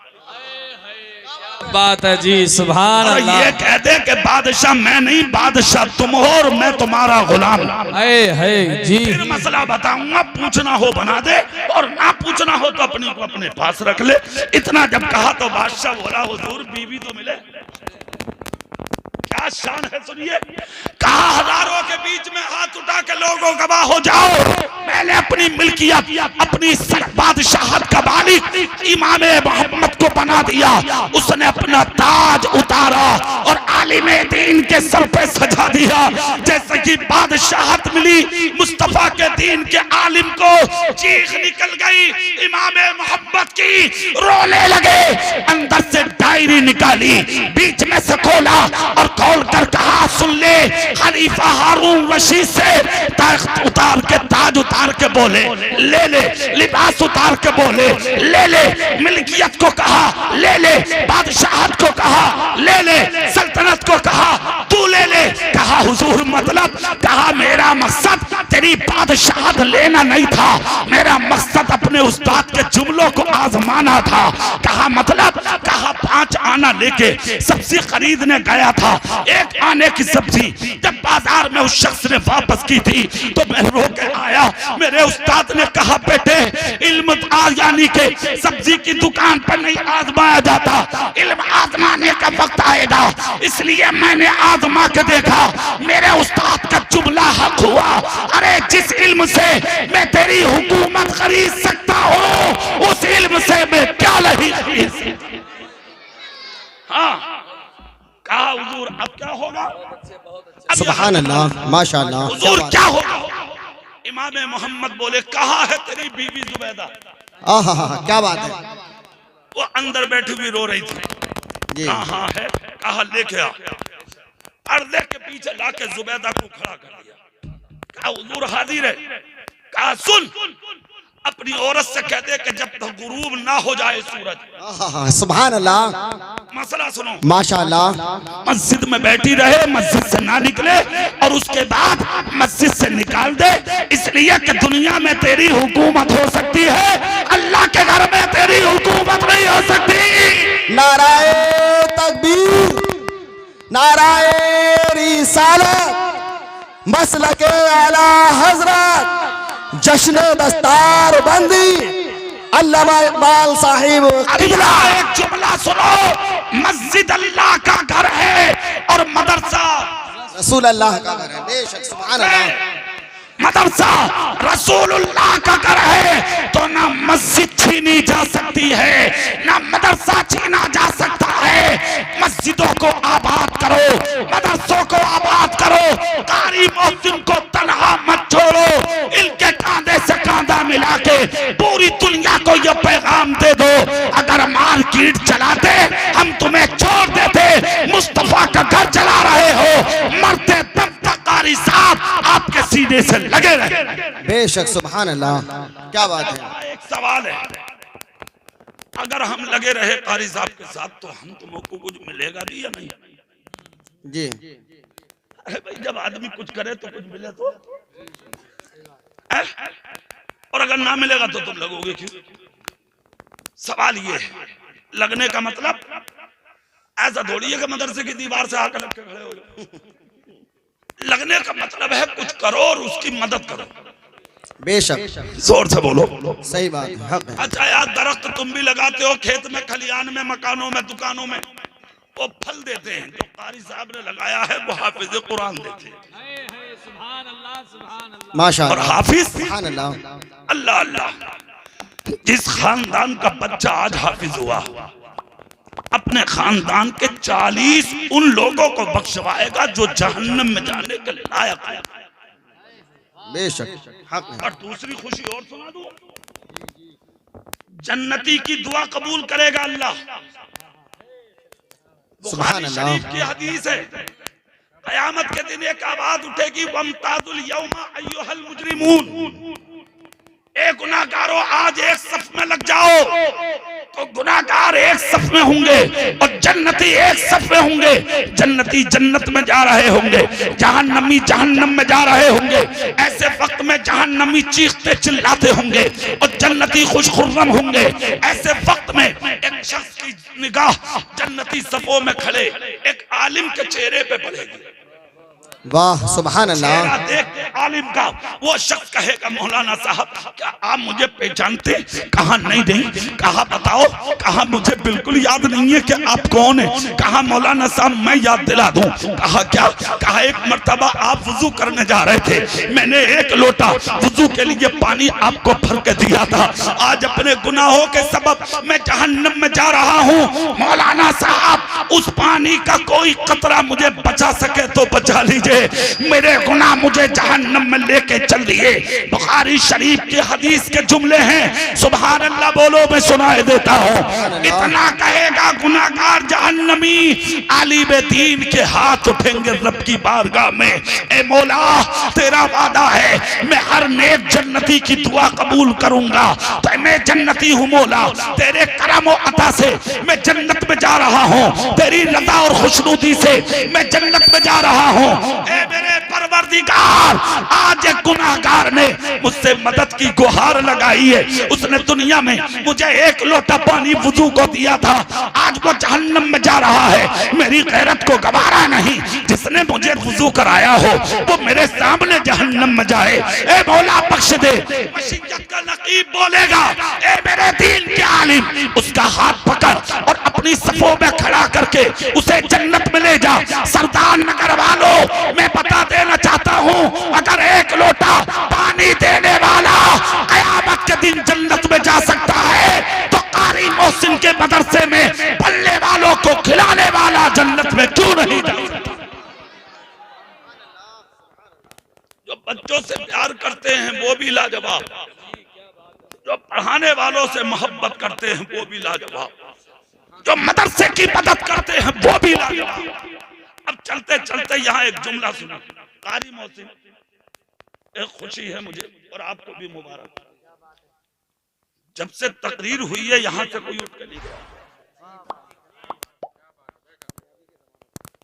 बात है जी, सुभान अल्लाह। ये कह दे कि बादशाह मैं नहीं, बादशाह तुम हो और मैं तुम्हारा गुलाम। है जी। फिर मसला बताऊंगा, पूछना हो बना दे और ना पूछना हो तो अपनी को अपने पास रख ले। इतना जब कहा तो बादशाह बोला हुजूर बीवी तो मिले। क्या शान है सुनिए। कहा हजारों के बीच में हाथ उठा के लोगों गवाह हो जाओ, मैंने अपनी मिल्कियत, अपनी बादशाहत का मालिक इमाम मोहम्मद को बना दिया। उसने अपना ताज उतारा और आलिम दीन के सर पे सजा दिया। जैसे कि बादशाहत मिली मुस्तफा के दीन के आलिम को, चीख निकल गई इमाम मोहम्मद की, रोने लगे। अंदर से डायरी निकाली, बीच में से खोला और खोल कर कहा सुन ले। खलीफा हारून रशीद से तख्त उतार के, ताज उतार के बोले ले ले, लिबास उतार के बोले ले ले, मिल्कियत को कहा ले ले, बादशाहत को कहा ले ले, सल्तनत को कहा तू ले ले। कहा हुजूर मतलब, कहा मेरा मकसद तेरी बादशाहत लेना नहीं था, मेरा मकसद अपने उस्ताद के जुमलों को आजमाना था। कहा मतलब, कहा 5 आना लेके सब्जी खरीदने गया था, 1 आने की सब्जी जब बाजार में उस शख्स ने वापस की थी तो मैं रो के आया। मेरे उस्ताद ने कहा बेटे इल्म यानी के सब्जी की दुकान पर नहीं आजमाया जाता, इल्म आजमाने का वक्त आएगा, इसलिए मैंने आजमा के देखा, मेरे उस्ताद का जुमला हक हुआ। अरे जिस इल्म से मैं तेरी हुकूमत खरीद सकता हूँ उस इल्म से मैं क्या नहीं खरीद सकता। हाँ कहा हुजूर अब क्या होगा? सुभान अल्लाह, माशाअल्लाह, हुजूर क्या होगा? इमाम मोहम्मद बोले कहा है तेरी बीवी जुबैदा। आहा, क्या बात है। वो अंदर बैठी हुई रो रही थी। जी। कहाँ है? कहा लेके आ। पर्दे के पीछे लाके जुबैदा को खड़ा कर दिया। कहा हुजूर हाजिर है। कहा सुन, अपनी औरत से कह दे कि जब तक गुरूब ना हो जाए सूरज। आहा, सुभान अल्लाह, मसला सुनो, माशाअल्लाह। मस्जिद में बैठी रहे, मस्जिद से ना निकले और उसके बाद मस्जिद से निकाल दे, इसलिए कि दुनिया में तेरी हुकूमत हो सकती है, अल्लाह के घर में तेरी हुकूमत नहीं हो सकती। नाराए तकबीर, नाराए रिसालत, मसलके आला हजरत, जश्न दस्तार बंदी, अल्लामा इकबाल साहिब किबला। एक जुमला सुनो, मस्जिद अल्लाह का घर है और मदरसा रसूल अल्लाह का घर है। बेशक, सुभान अल्लाह। मदरसा रसूलुल्लाह का घर है, तो ना मस्जिद छीनी जा सकती है ना मदरसा छीना जा सकता है। मस्जिदों को आबाद करो, मदरसों को आबाद करो, कारी मोहसिन को तन्हा मत छोड़ो, इनके कांधे से कांधा मिला के पूरी दुनिया को यह पैगाम दे दो, अगर मार्केट चलाते हम तुम्हें छोड़ देते, मुस्तफा का घर चला रहे हो, मरते तब तक कारी साहब आपके सीने से लगे रहे। बेशक, सुभान अल्लाह, क्या बात है। एक सवाल है, अगर हम लगे रहे कारी साहब के साथ तो हम तुमको कुछ मिलेगा भी या नहीं? जी। अरे भाई जब आदमी कुछ करे तो कुछ मिले तो, और अगर ना मिलेगा तो तुम लगोगे क्यों? सवाल ये है, लगने का मतलब ऐसा थोड़ी है कि मदरसे की दीवार से आकर लग के खड़े हो जाओ। लगने का मतलब है कुछ करो और उसकी मदद करो। बेशक, जोर से बोलो। सही बात है, हक है। अच्छा यार, दरख्त तुम भी लगाते हो, खेत में, खलियान में, मकानों में, दुकानों में, वो फल देते हैं। जो कारी साहब ने लगाया है वो हाफिज कुरान देते हैं। माशाअल्लाह, और हाफिज, सुभान अल्लाह। अल्लाह अल्लाह, जिस खानदान का बच्चा आज हाफिज हुआ, अपने खानदान के 40 उन लोगों को बख्शवाएगा जो जहन्नम में जाने के लायक है। बेशक, हक है। और दूसरी खुशी और सुना दूं, जन्नती की दुआ कबूल करेगा अल्लाह। सुभान बुखारी अल्लाह। शरीफ की हदीस है, कयामत के दिन एक आवाज उठेगी, वमताजुल यौमा अय्युहल मुजरिमून। ए गुनाहगारों, आज एक सफ में लग जाओ। तो गुनाहगार एक सफ में होंगे और जन्नती एक सफ में होंगे। जन्नती जन्नत में जा रहे होंगे, जहन्नमी जहन्नम में जा रहे होंगे। ऐसे वक्त में जहन्नमी चीखते चिल्लाते होंगे और जन्नती खुशखुर्रम होंगे। ऐसे वक्त में एक शख्स की निगाह जन्नती सफों में खड़े एक आलिम के चेहरे पे पड़ेगी। वाह, सुभान अल्लाह। चेहरा देख के आलिम का वो शख्स कहेगा, मौलाना साहब क्या आप मुझे पहचानते? कहा नहीं नहीं। कहा बताओ? कहा मुझे बिल्कुल याद नहीं है कि आप कौन है। कहा मौलाना साहब मैं याद दिला दूं। कहा क्या? कहा एक मर्तबा आप वुजू करने जा रहे थे, मैंने 1 लोटा वुजू के लिए पानी आपको भर के दिया था। आज अपने गुनाहों के सबब मैं जहन्नम में जा रहा हूँ। मौलाना साहब उस पानी का कोई कतरा मुझे बचा सके तो बचा लीजिए, मेरे गुनाह मुझे जहन्नम में लेके चल दिए। बुखारी शरीफ के हदीस के जुमले हैं, सुभान अल्लाह बोलो, मैं सुनाए देता हूँ। इतना कहेगा गुनाहगार जहन्नमी, आलिम दीन के हाथ उठेंगे रब की बारगाह में, ए मौला तेरा वादा है मैं हर नेक जन्नती की दुआ कबूल करूंगा। तो मैं जन्नती हूँ मौला, तेरे करम और अता से मैं जन्नत में जा रहा हूँ, तेरी रज़ा और खुशनुदी से मैं जन्नत में जा रहा हूँ। ए मेरे परवरदिगार, आज एक गुनाहगार ने मुझसे मदद की गुहार लगाई है, उसने दुनिया में मुझे एक लोटा पानी वुजू को दिया था, आज वो जहन्नम में जा रहा है, मेरी गैरत को गवारा नहीं, जिसने मुझे वुजू कराया हो वो मेरे सामने जहन्नम में जाए। ए मौला बख्श दे। मशीयत का नकीब बोलेगा, ए मेरे दीन के आलिम, उसका हाथ पकड़ और अपनी सफों में खड़ा करके उसे जन्नत में ले जा। सरदार नगर वालों, मैं बता देना चाहता हूँ, अगर एक लोटा पानी देने वाला कयामत के दिन जन्नत में जा सकता है तो कारी मोहसिन के मदरसे में पल्ले वालों को खिलाने वाला जन्नत में क्यों नहीं जा सकता? जो बच्चों से प्यार करते हैं वो भी लाजवाब, जो पढ़ाने वालों से मोहब्बत करते हैं वो भी लाजवाब, जो मदरसे की मदद करते हैं वो भी लाजवाब। अब चलते चलते यहाँ एक जुमला सुना, कारी मोहसिन, एक खुशी है मुझे और आपको भी मुबारक, जब से तकरीर हुई है यहाँ से कोई उठ के नहीं गया,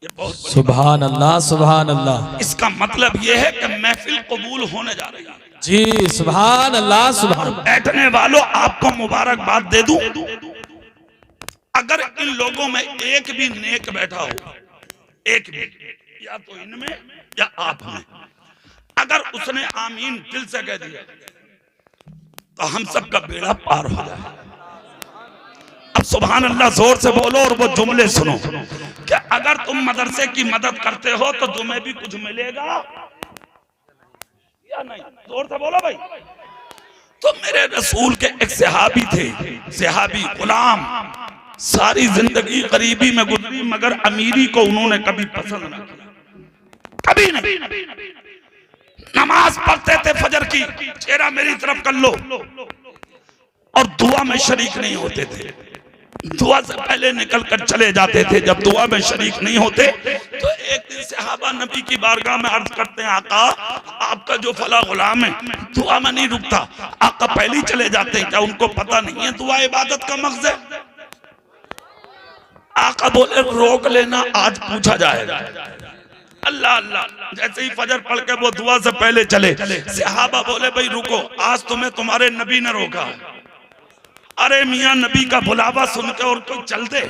ये बहुत सुभान अल्लाह, सुभान अल्लाह। इसका मतलब ये है कि महफिल कबूल होने जा रही है। जी सुभान अल्लाह, सुभान। बैठने वालों, आपको मुबारकबाद दे दूं, अगर इन लोगों में एक भी नेक बैठा हो, एक भी, या तो इनमें या आप में, अगर उसने आमीन दिल से कह दिया तो हम सबका बेड़ा पार हो जाए। अब सुभान अल्लाह जोर से बोलो और वो जुमले सुनो कि अगर तुम मदरसे की मदद करते हो तो तुम्हें भी कुछ मिलेगा या नहीं? जोर से बोलो भाई। तो मेरे रसूल के एक सहाबी थे, सहाबी गुलाम, सारी जिंदगी गरीबी में गुजरी मगर अमीरी को उन्होंने कभी पसंद न किया, कभी नहीं। नमाज पढ़ते थे फजर की, चेहरा मेरी तरफ कर लो, और दुआ में शरीक नहीं होते थे, दुआ से पहले निकल कर चले जाते थे। जब दुआ में शरीक नहीं होते तो एक दिन सहाबा नबी की बारगाह में अर्ज करते हैं, आका आपका जो फला गुलाम है दुआ में नहीं रुकता, आका पहले ही चले जाते हैं, क्या उनको पता नहीं है दुआ इबादत का मकसद है? आका बोले रोक लेना, आज पूछा जाएगा। अल्लाह अल्लाह, जैसे ही फजर पढ़ के वो दुआ से पहले चले, सहाबा बोले भाई रुको, आज तुम्हें तुम्हारे नबी ने रोका। अरे मियां, नबी का बुलावा सुन के और कोई चल दे,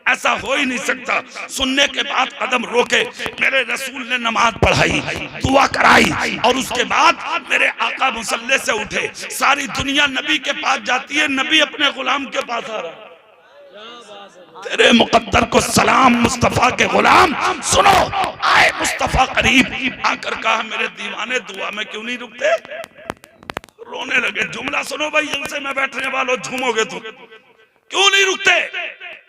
ऐसा हो ही नहीं सकता। सुनने के बाद कदम रोके, मेरे रसूल ने नमाज पढ़ाई, दुआ कराई, और उसके बाद मेरे आका मुसल्ले से उठे। सारी दुनिया नबी के पास जाती है, नबी अपने गुलाम के पास आ रहा, तेरे मुकद्दर को सलाम मुस्तफा के गुलाम, सुनो आए मुस्तफा करीब। आकर कहा, मेरे दीवाने दुआ में क्यों नहीं रुकते? रोने लगे। जुमला सुनो भाई, जलसे में बैठने वालों, झूमोगे तो, क्यों नहीं रुकते?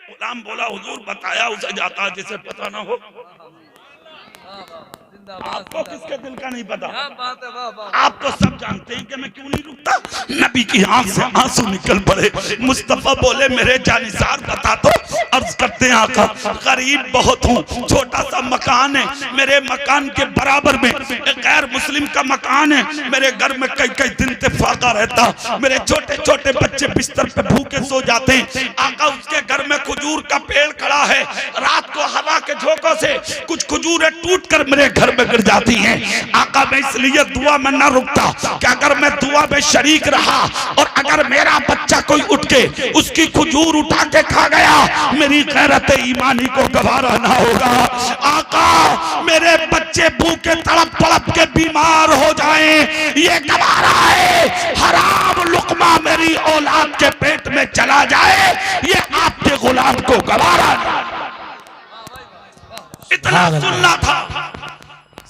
गुलाम बोला, हुजूर बताया उसे जाता जिसे पता ना हो। आपको किसके दिल का नहीं पता? आप तो सब जानते हैं कि मैं क्यों नहीं रुकता। नबी की आंख से आंसू निकल पड़े। मुस्तफा बोले, मेरे जानिसार बता दो। अर्ज करते हैं, आका गरीब बहुत हूँ, छोटा सा मकान है, मेरे मकान के बराबर में एक गैर मुस्लिम का मकान है, मेरे घर में कई कई दिन से फाका रहता, मेरे छोटे छोटे बच्चे बिस्तर पे भूखे सो जाते हैं। आका उसके घर में खजूर का पेड़ खड़ा है, रात को हवा के झोंकों से कुछ खजूरें टूट कर मेरे घर में गिर जाती हैं। आका मैं इसलिए दुआ में ना रुकता कि अगर मैं दुआ में शरीक रहा और अगर मेरा बच्चा कोई उठ के उसकी खजूर उठा के खा गया, मेरी गैरत ईमानी को गवारा ना होगा। आका मेरे बच्चे भूखे तड़प तड़प के बीमार हो जाएं, ये गवारा है। हराम लुकमा मेरी औलाद के पेट में चला जाए, ये आपके गुलाम को गवारा नहीं। इतना सुनना था।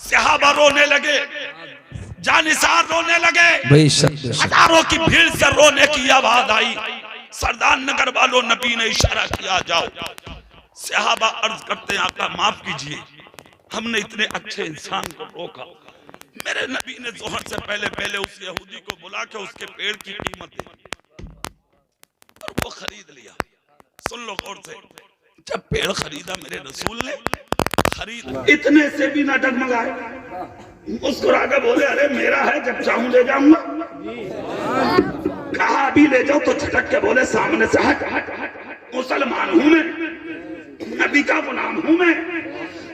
सहाबा रोने लगे, जानिसार रोने लगे, हजारों की भीड़ से रोने की आवाज आई। सरदार नगर वालों, नबी ने इशारा किया, जाओ। सहाबा अर्ज करते हैं, आका माफ कीजिए, हमने इतने अच्छे इंसान को रोका। मेरे नबी ने जोहर से पहले पहले उस यहूदी को बुला के उसके पेड़ की कीमत दी और वो खरीद लिया। सुन लो गौर से, जब पेड़ खरीदा मेरे रसूल ने, खरीद इतने से भी ना डगमगाए, मुस्कुरा के बोले, अरे मेरा है, जब चाहूं ले जाऊंगा। कहा अभी ले जाओ, तो झटक के बोले सामने से, हट हट हट, मुसलमान हूं मैं, नबी का गुलाम हूं मैं,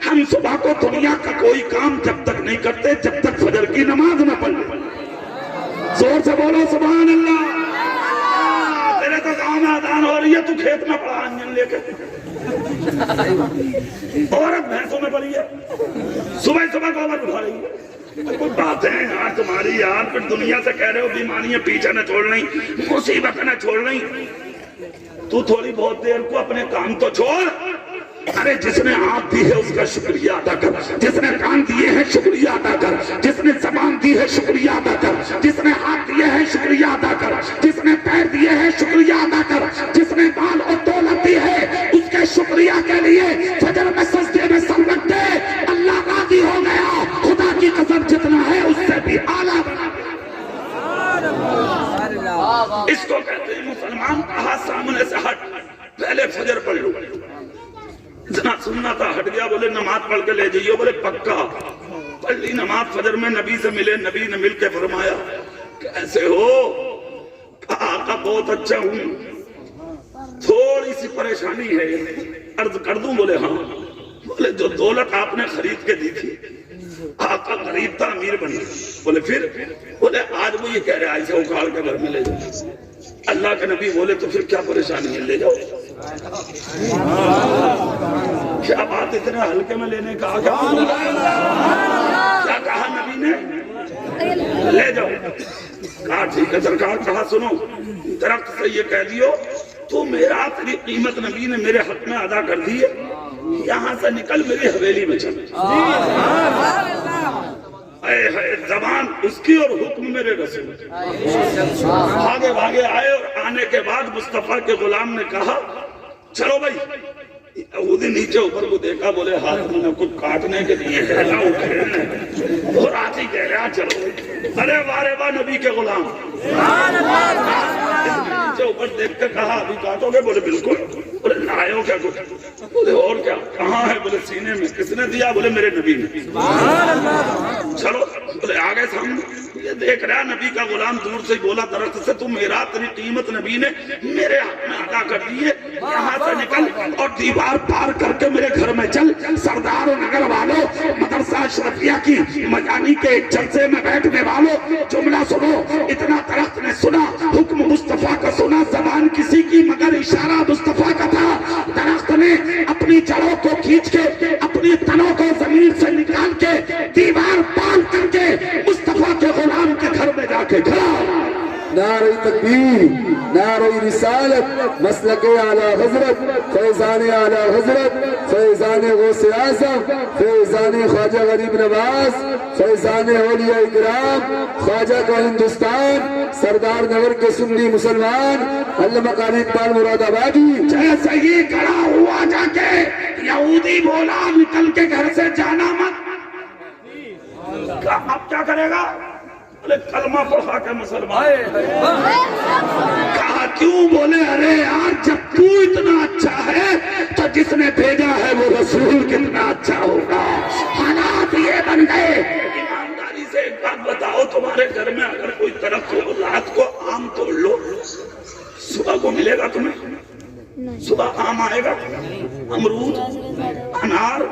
हम सुबह को दुनिया का कोई काम जब तक नहीं करते जब तक फजर की नमाज न पढ़ ले। जोर से बोलो सुभान अल्लाह। तेरे तो गाँव में अजान हो रही है, तू खेत में पड़ा अंजन लेके, औरत भैंसों में पड़ी है, सुबह सुबह गोबर उठा रही है। कुछ बातें हैं यार तुम्हारी, यार फिर दुनिया से कह रहे हो बीमारियां पीछे न छोड़ रही, मुसीबत न छोड़ रही। तू थोड़ी बहुत देर को अपने काम तो छोड़। अरे जिसने आँख दी है उसका शुक्रिया अदा कर, जिसने कान दिए हैं शुक्रिया अदा कर, जिसने जबान दी है शुक्रिया अदा कर, जिसने हाथ दिए हैं शुक्रिया अदा कर, जिसने पैर दिए हैं शुक्रिया अदा कर, जिसने बाल और दौलत दी है उसके शुक्रिया के लिए फजर में सजदे में सर रख दे, अल्लाह राजी हो गया। खुदा की कसम जितना है उससे भी आला बना। इसको कहते हैं मुसलमान कहा सामने से हट, पहले फजर पढ़ लो। इतना सुनना था, हट गया, बोले नमाज पढ़ के ले जाइए, बोले पक्का। पढ़ ली नमाज फजर में, नबी से मिले, नबी ने मिल के फरमाया कैसे हो? कहा बहुत अच्छा हूँ, थोड़ी सी परेशानी है, अर्ज कर दूं? बोले हाँ। बोले जो दौलत आपने खरीद के दी थी, आका गरीब था अमीर बन गया। बोले फिर? बोले आज वो ये कह रहे ऐसे उखाड़ के घर में ले जाओ। अल्लाह के नबी बोले तो फिर क्या परेशानी है, ले जाओ। क्या बात इतना हल्के में लेने का? क्या कहा नबी ने? ले जाओ। कहा ठीक है सरकार। कहा सुनो, दरख्त से ये कह दियो तो मेरा तेरी कीमत नबी ने मेरे हक में अदा कर दी है, यहाँ से निकल मेरी हवेली में चल। जबान उसकी और हुक्म मेरे रसूल। भागे भागे आए और आने के बाद मुस्तफा के गुलाम ने कहा चलो भाई। यहूदी नीचे ऊपर को देखा, बोले हाथ में कुछ काटने के लिए है और आती कह रहा चलो। अरे वारे वाह नबी के गुलाम। नीचे ऊपर देख कर कहा अभी काटोगे? बोले बिल्कुल। बोले लायो क्या कुछ? बोले और क्या? कहाँ है? बोले सीने में। किसने दिया? बोले मेरे नबी ने। चलो। बोले आ गए सामने, ये देख रहा नबी का गुलाम दूर से बोला दरख्त से, तुम मेरा तेरी कीमत नबी ने मेरे हाथ में अदा कर दी है, यहाँ से निकल और दीवार पार करके मेरे घर में चल। सरदार नगर वालों, मदरसा अशरफिया की मजानी के जलसे में बैठने वालों, जुमला सुनो। इतना दरख्त ने सुना, हुक्म मुस्तफा का सुना, जबान किसी की मगर इशारा मुस्तफा का था। दरख्त ने अपनी जड़ों को खींच के, अपनी तनों को जमीन से निकाल के, दीवार पार करके मुस्तफा के गुलाम के घर में जाके खड़ा। नारे तकबीर, नारे रिसालत, मसलके आला हजरत, फैजान आला हजरत, फैजान गौसे आज़म, फैजान ख्वाजा गरीब नवाज, फैजान औलिया इकराम, ख्वाजा का हिंदुस्तान, सरदार नगर के सुन्नी मुसलमान, अल्लामा कारी इकबाल मुरादाबादी। जैसे ही खड़ा हुआ जाके यहूदी बोला निकल के घर से जाना मत। अब क्या करेगा? बोले कलमा पढ़ा के मुसलमान। कहा क्यों? बोले अरे यार जब तू इतना अच्छा है तो जिसने भेजा है वो रसूल कितना अच्छा होगा। हालात ये बन गए। ईमानदारी से एक बात बताओ, तुम्हारे घर में अगर कोई दरख्त हो, रात को आम तोड़ लो, सुबह को मिलेगा तुम्हें? सुबह आम आएगा, अमरूद, अनार,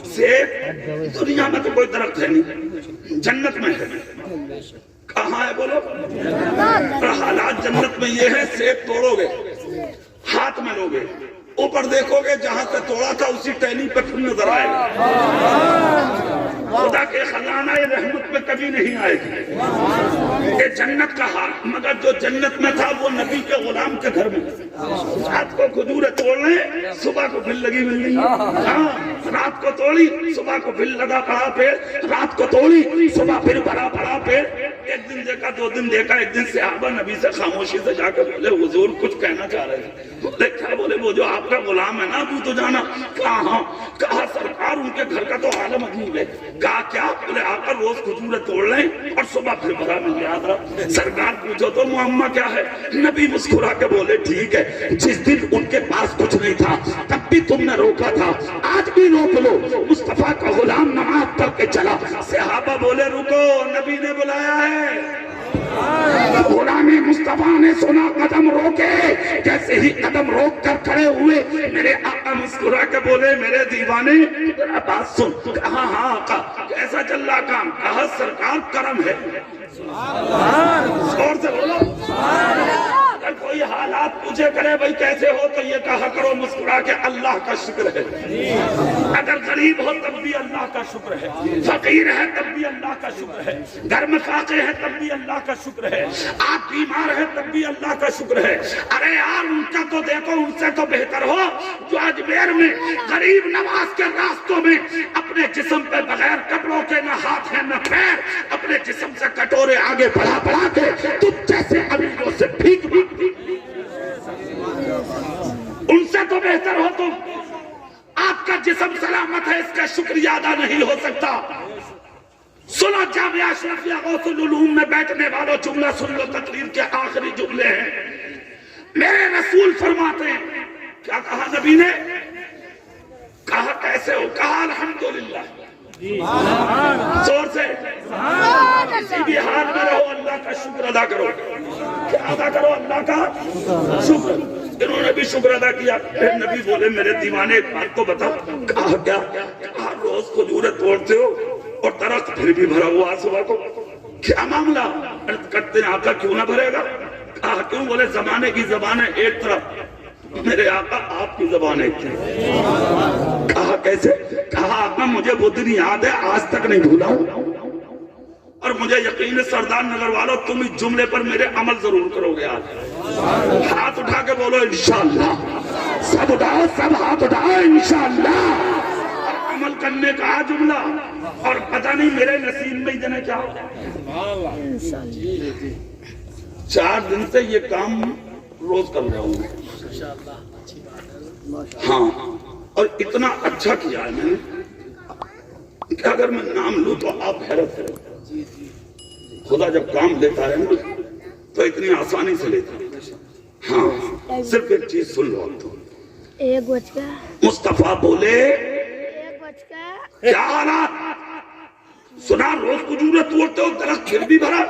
सेब। दुनिया में तो कोई दरख्त है नहीं, जन्नत में है। कहाँ है बोलो? हालात जन्नत में ये है, सेब तोड़ोगे हाथ में लोगे, ऊपर देखोगे जहां से तोड़ा था उसी टहनी पर फूल नजर आएगा। खुदा के खजाना ये रहमत में कभी नहीं आएगी। ये जन्नत का हाल। मगर जो जन्नत में था वो नबी के गुलाम के घर में। रात को खजूरें तोड़ रहे, सुबह को फिर लगी मिल रही। हाँ, रात को तोड़ी, सुबह को फिर लगा पड़ा पेड़, रात को तोड़ी, सुबह फिर भरा पड़ा पेड़। एक दिन देखा, दो दिन देखा, एक दिन सहाबा नबी से खामोशी से जाकर बोले हुजूर कुछ कहना चाह रहे थे। बोले क्या? बोले वो जो आपका गुलाम है ना, अबू तो जाना। कहा? कहा सरकार उनके घर का तो आलम अजीब है। कहा क्या? बोले आकर रोज खजूरें तोड़ लें और सुबह फिर भरा मिल गया। सरकार पूछो तो मुअम्मा क्या है? नबी मुस्कुरा के बोले ठीक है, जिस दिन उनके पास कुछ नहीं था तब भी तुमने रोका था, आज भी रोक लो। मुस्तफा का गुलाम नमाज पढ़ के चला। सहाबा बोले रुको, नबी ने बुलाया है। गुलामी मुस्तफा ने सुना कदम रोके, जैसे ही कदम रोक कर खड़े हुए मेरे आका मुस्कुरा के बोले मेरे दीवाने बात सुन। कहा हाँ आका, कैसा चल रहा काम? कहा सरकार करम है। जोर से बोलो। अगर कोई हालात पूछे करे भाई कैसे हो, तो ये कहा करो मुस्कुरा के अल्लाह का शुक्र है। अगर गरीब हो तब भी अल्लाह का शुक्र है, फकीर है तब भी अल्लाह का शुक्र है, घर में फाके है तब भी अल्लाह का शुक्र है, आप बीमार है तब भी अल्लाह का शुक्र है। अरे यार उनका तो देखो, उनसे तो बेहतर हो जो अजमेर में गरीब नवाज के रास्तों में अपने जिस्म पे बगैर कपड़ों के न हाथ है न पैर, अपने जिस्म से कटोरे आगे बढ़ा बढ़ा के तुम जैसे अमीरों से भीख मांगती, उनसे तो बेहतर हो तुम। आपका जिस्म सलामत है, इसका शुक्रिया अदा नहीं हो सकता। सुनो जामिया अशरफिया गौसुल उलूम में बैठने वालों, जुमला सुन लो, तकरीर के आखिरी जुमले हैं। मेरे रसूल फरमाते हैं, क्या कहा नबी ने? कहा कैसे हो? कहा अल्हम्दुलिल्लाह। जोर से किसी भी हाल में रहो अल्लाह का शुक्र अदा करो। क्या अदा करो? अल्लाह का शुक्र। इन्होंने भी शुक्र अदा किया। फिर नबी बोले मेरे दीवाने एक बात तो बताओ। कहा क्या? कहा रोज खजूरें तोड़ते हो और दरख्त फिर भी भरा हुआ सुबह को, क्या मामला? अर्ज करते हैं आका क्यों ना भरेगा? कहा क्यों? बोले जमाने की जबान है एक तरफ, मेरे आका आपकी जबान एक तरफ। कहा कैसे? कहा आका मुझे वो दिन याद है, आज तक नहीं भूला हूं, और मुझे यकीन है सरदार नगर वालों तुम इस जुमले पर मेरे अमल जरूर करोगे। आज हाथ उठा के बोलो इंशाअल्लाह। सब उठाओ, सब हाथ उठाओ इंशाअल्लाह। अमल करने का जुमला, और पता नहीं मेरे नसीब में इतने क्या हो। 4 दिन से ये काम रोज कर रहा हूँ। हाँ, और इतना अच्छा किया है मैंने कि अगर मैं नाम लूं तो आप हैरत करें। खुदा जब काम लेता है ना तो इतनी आसानी से लेता है। हाँ, सिर्फ एक चीज सुन लो आप तो। मुस्तफा बोले क्या हालात? सुना रोज खजूरें तोड़ते हो, दरख्त फिर भी भरा।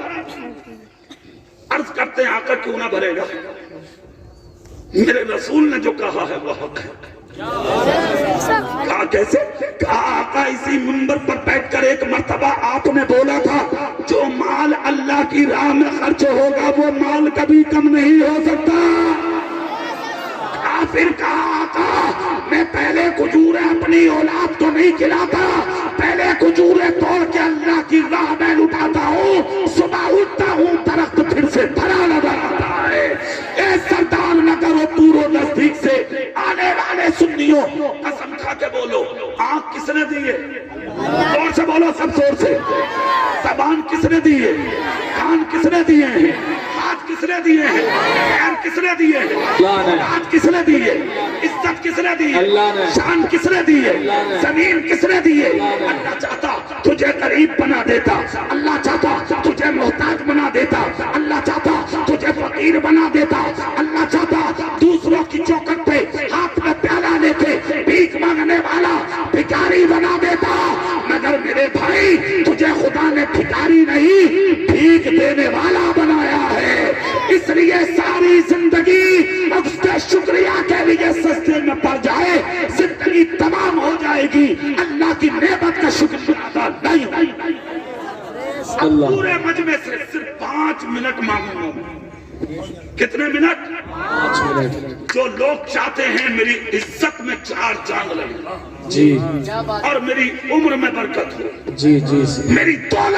अर्ज करते हैं आका क्यों ना भरेगा? मेरे रसूल ने जो कहा है वह हक है। कहा कैसे? कहा आका इसी मिंबर पर बैठकर एक मर्तबा आपने बोला था जो माल अल्लाह की राह में खर्च होगा वो माल कभी कम नहीं हो सकता। फिर कहा आका मैं पहले खजूरें अपनी औलाद को नहीं खिलाता, पहले खजूरें तोड़ के अल्लाह की राह में लुटाता हूँ, सुबह उठता हूँ दरख्त फिर से भरा नजर आता है। ए सरदार न करो दूरों नजदीक से आने वाले सुन्नियों, कसम खा के बोलो आंख किसने दी है? जोर से बोलो, सब जोर से। जबान किसने दी है? कान किसने दिए हैं? हाथ किसने दिए हैं? पैर किसने दिए हैं? हाथ किसने दी है? इज्जत किसने दी है? शान किसने दी है? जमीन किसने दी है? अल्लाह चाहता तुझे गरीब बना देता, अल्लाह चाहता तुझे मोहताज बना देता, अल्लाह चाहता तुझे फकीर बना देता, अल्लाह चाहता दूसरों की चौखट पे हाथ में प्याला लेके भीख मांगने वाला भिखारी बना देता। मगर मेरे भाई तुझे खुदा ने भिखारी नहीं भीख देने वाला बनाया है, इसलिए सारी जिंदगी उसके शुक्रिया के लिए सस्ते में पड़ जाए, जिंदगी तमाम हो जाएगी, अल्लाह की नेमत का शुक्रिया अदा नहीं होगा। पूरे मजमे से सिर्फ 5 मिनट मांगूंगा। कितने मिनट? 5 मिनट। जो लोग चाहते हैं मेरी इज्जत में 4 चांद लगे जी, और मेरी उम्र में बरकत हो जी, मेरी दौलत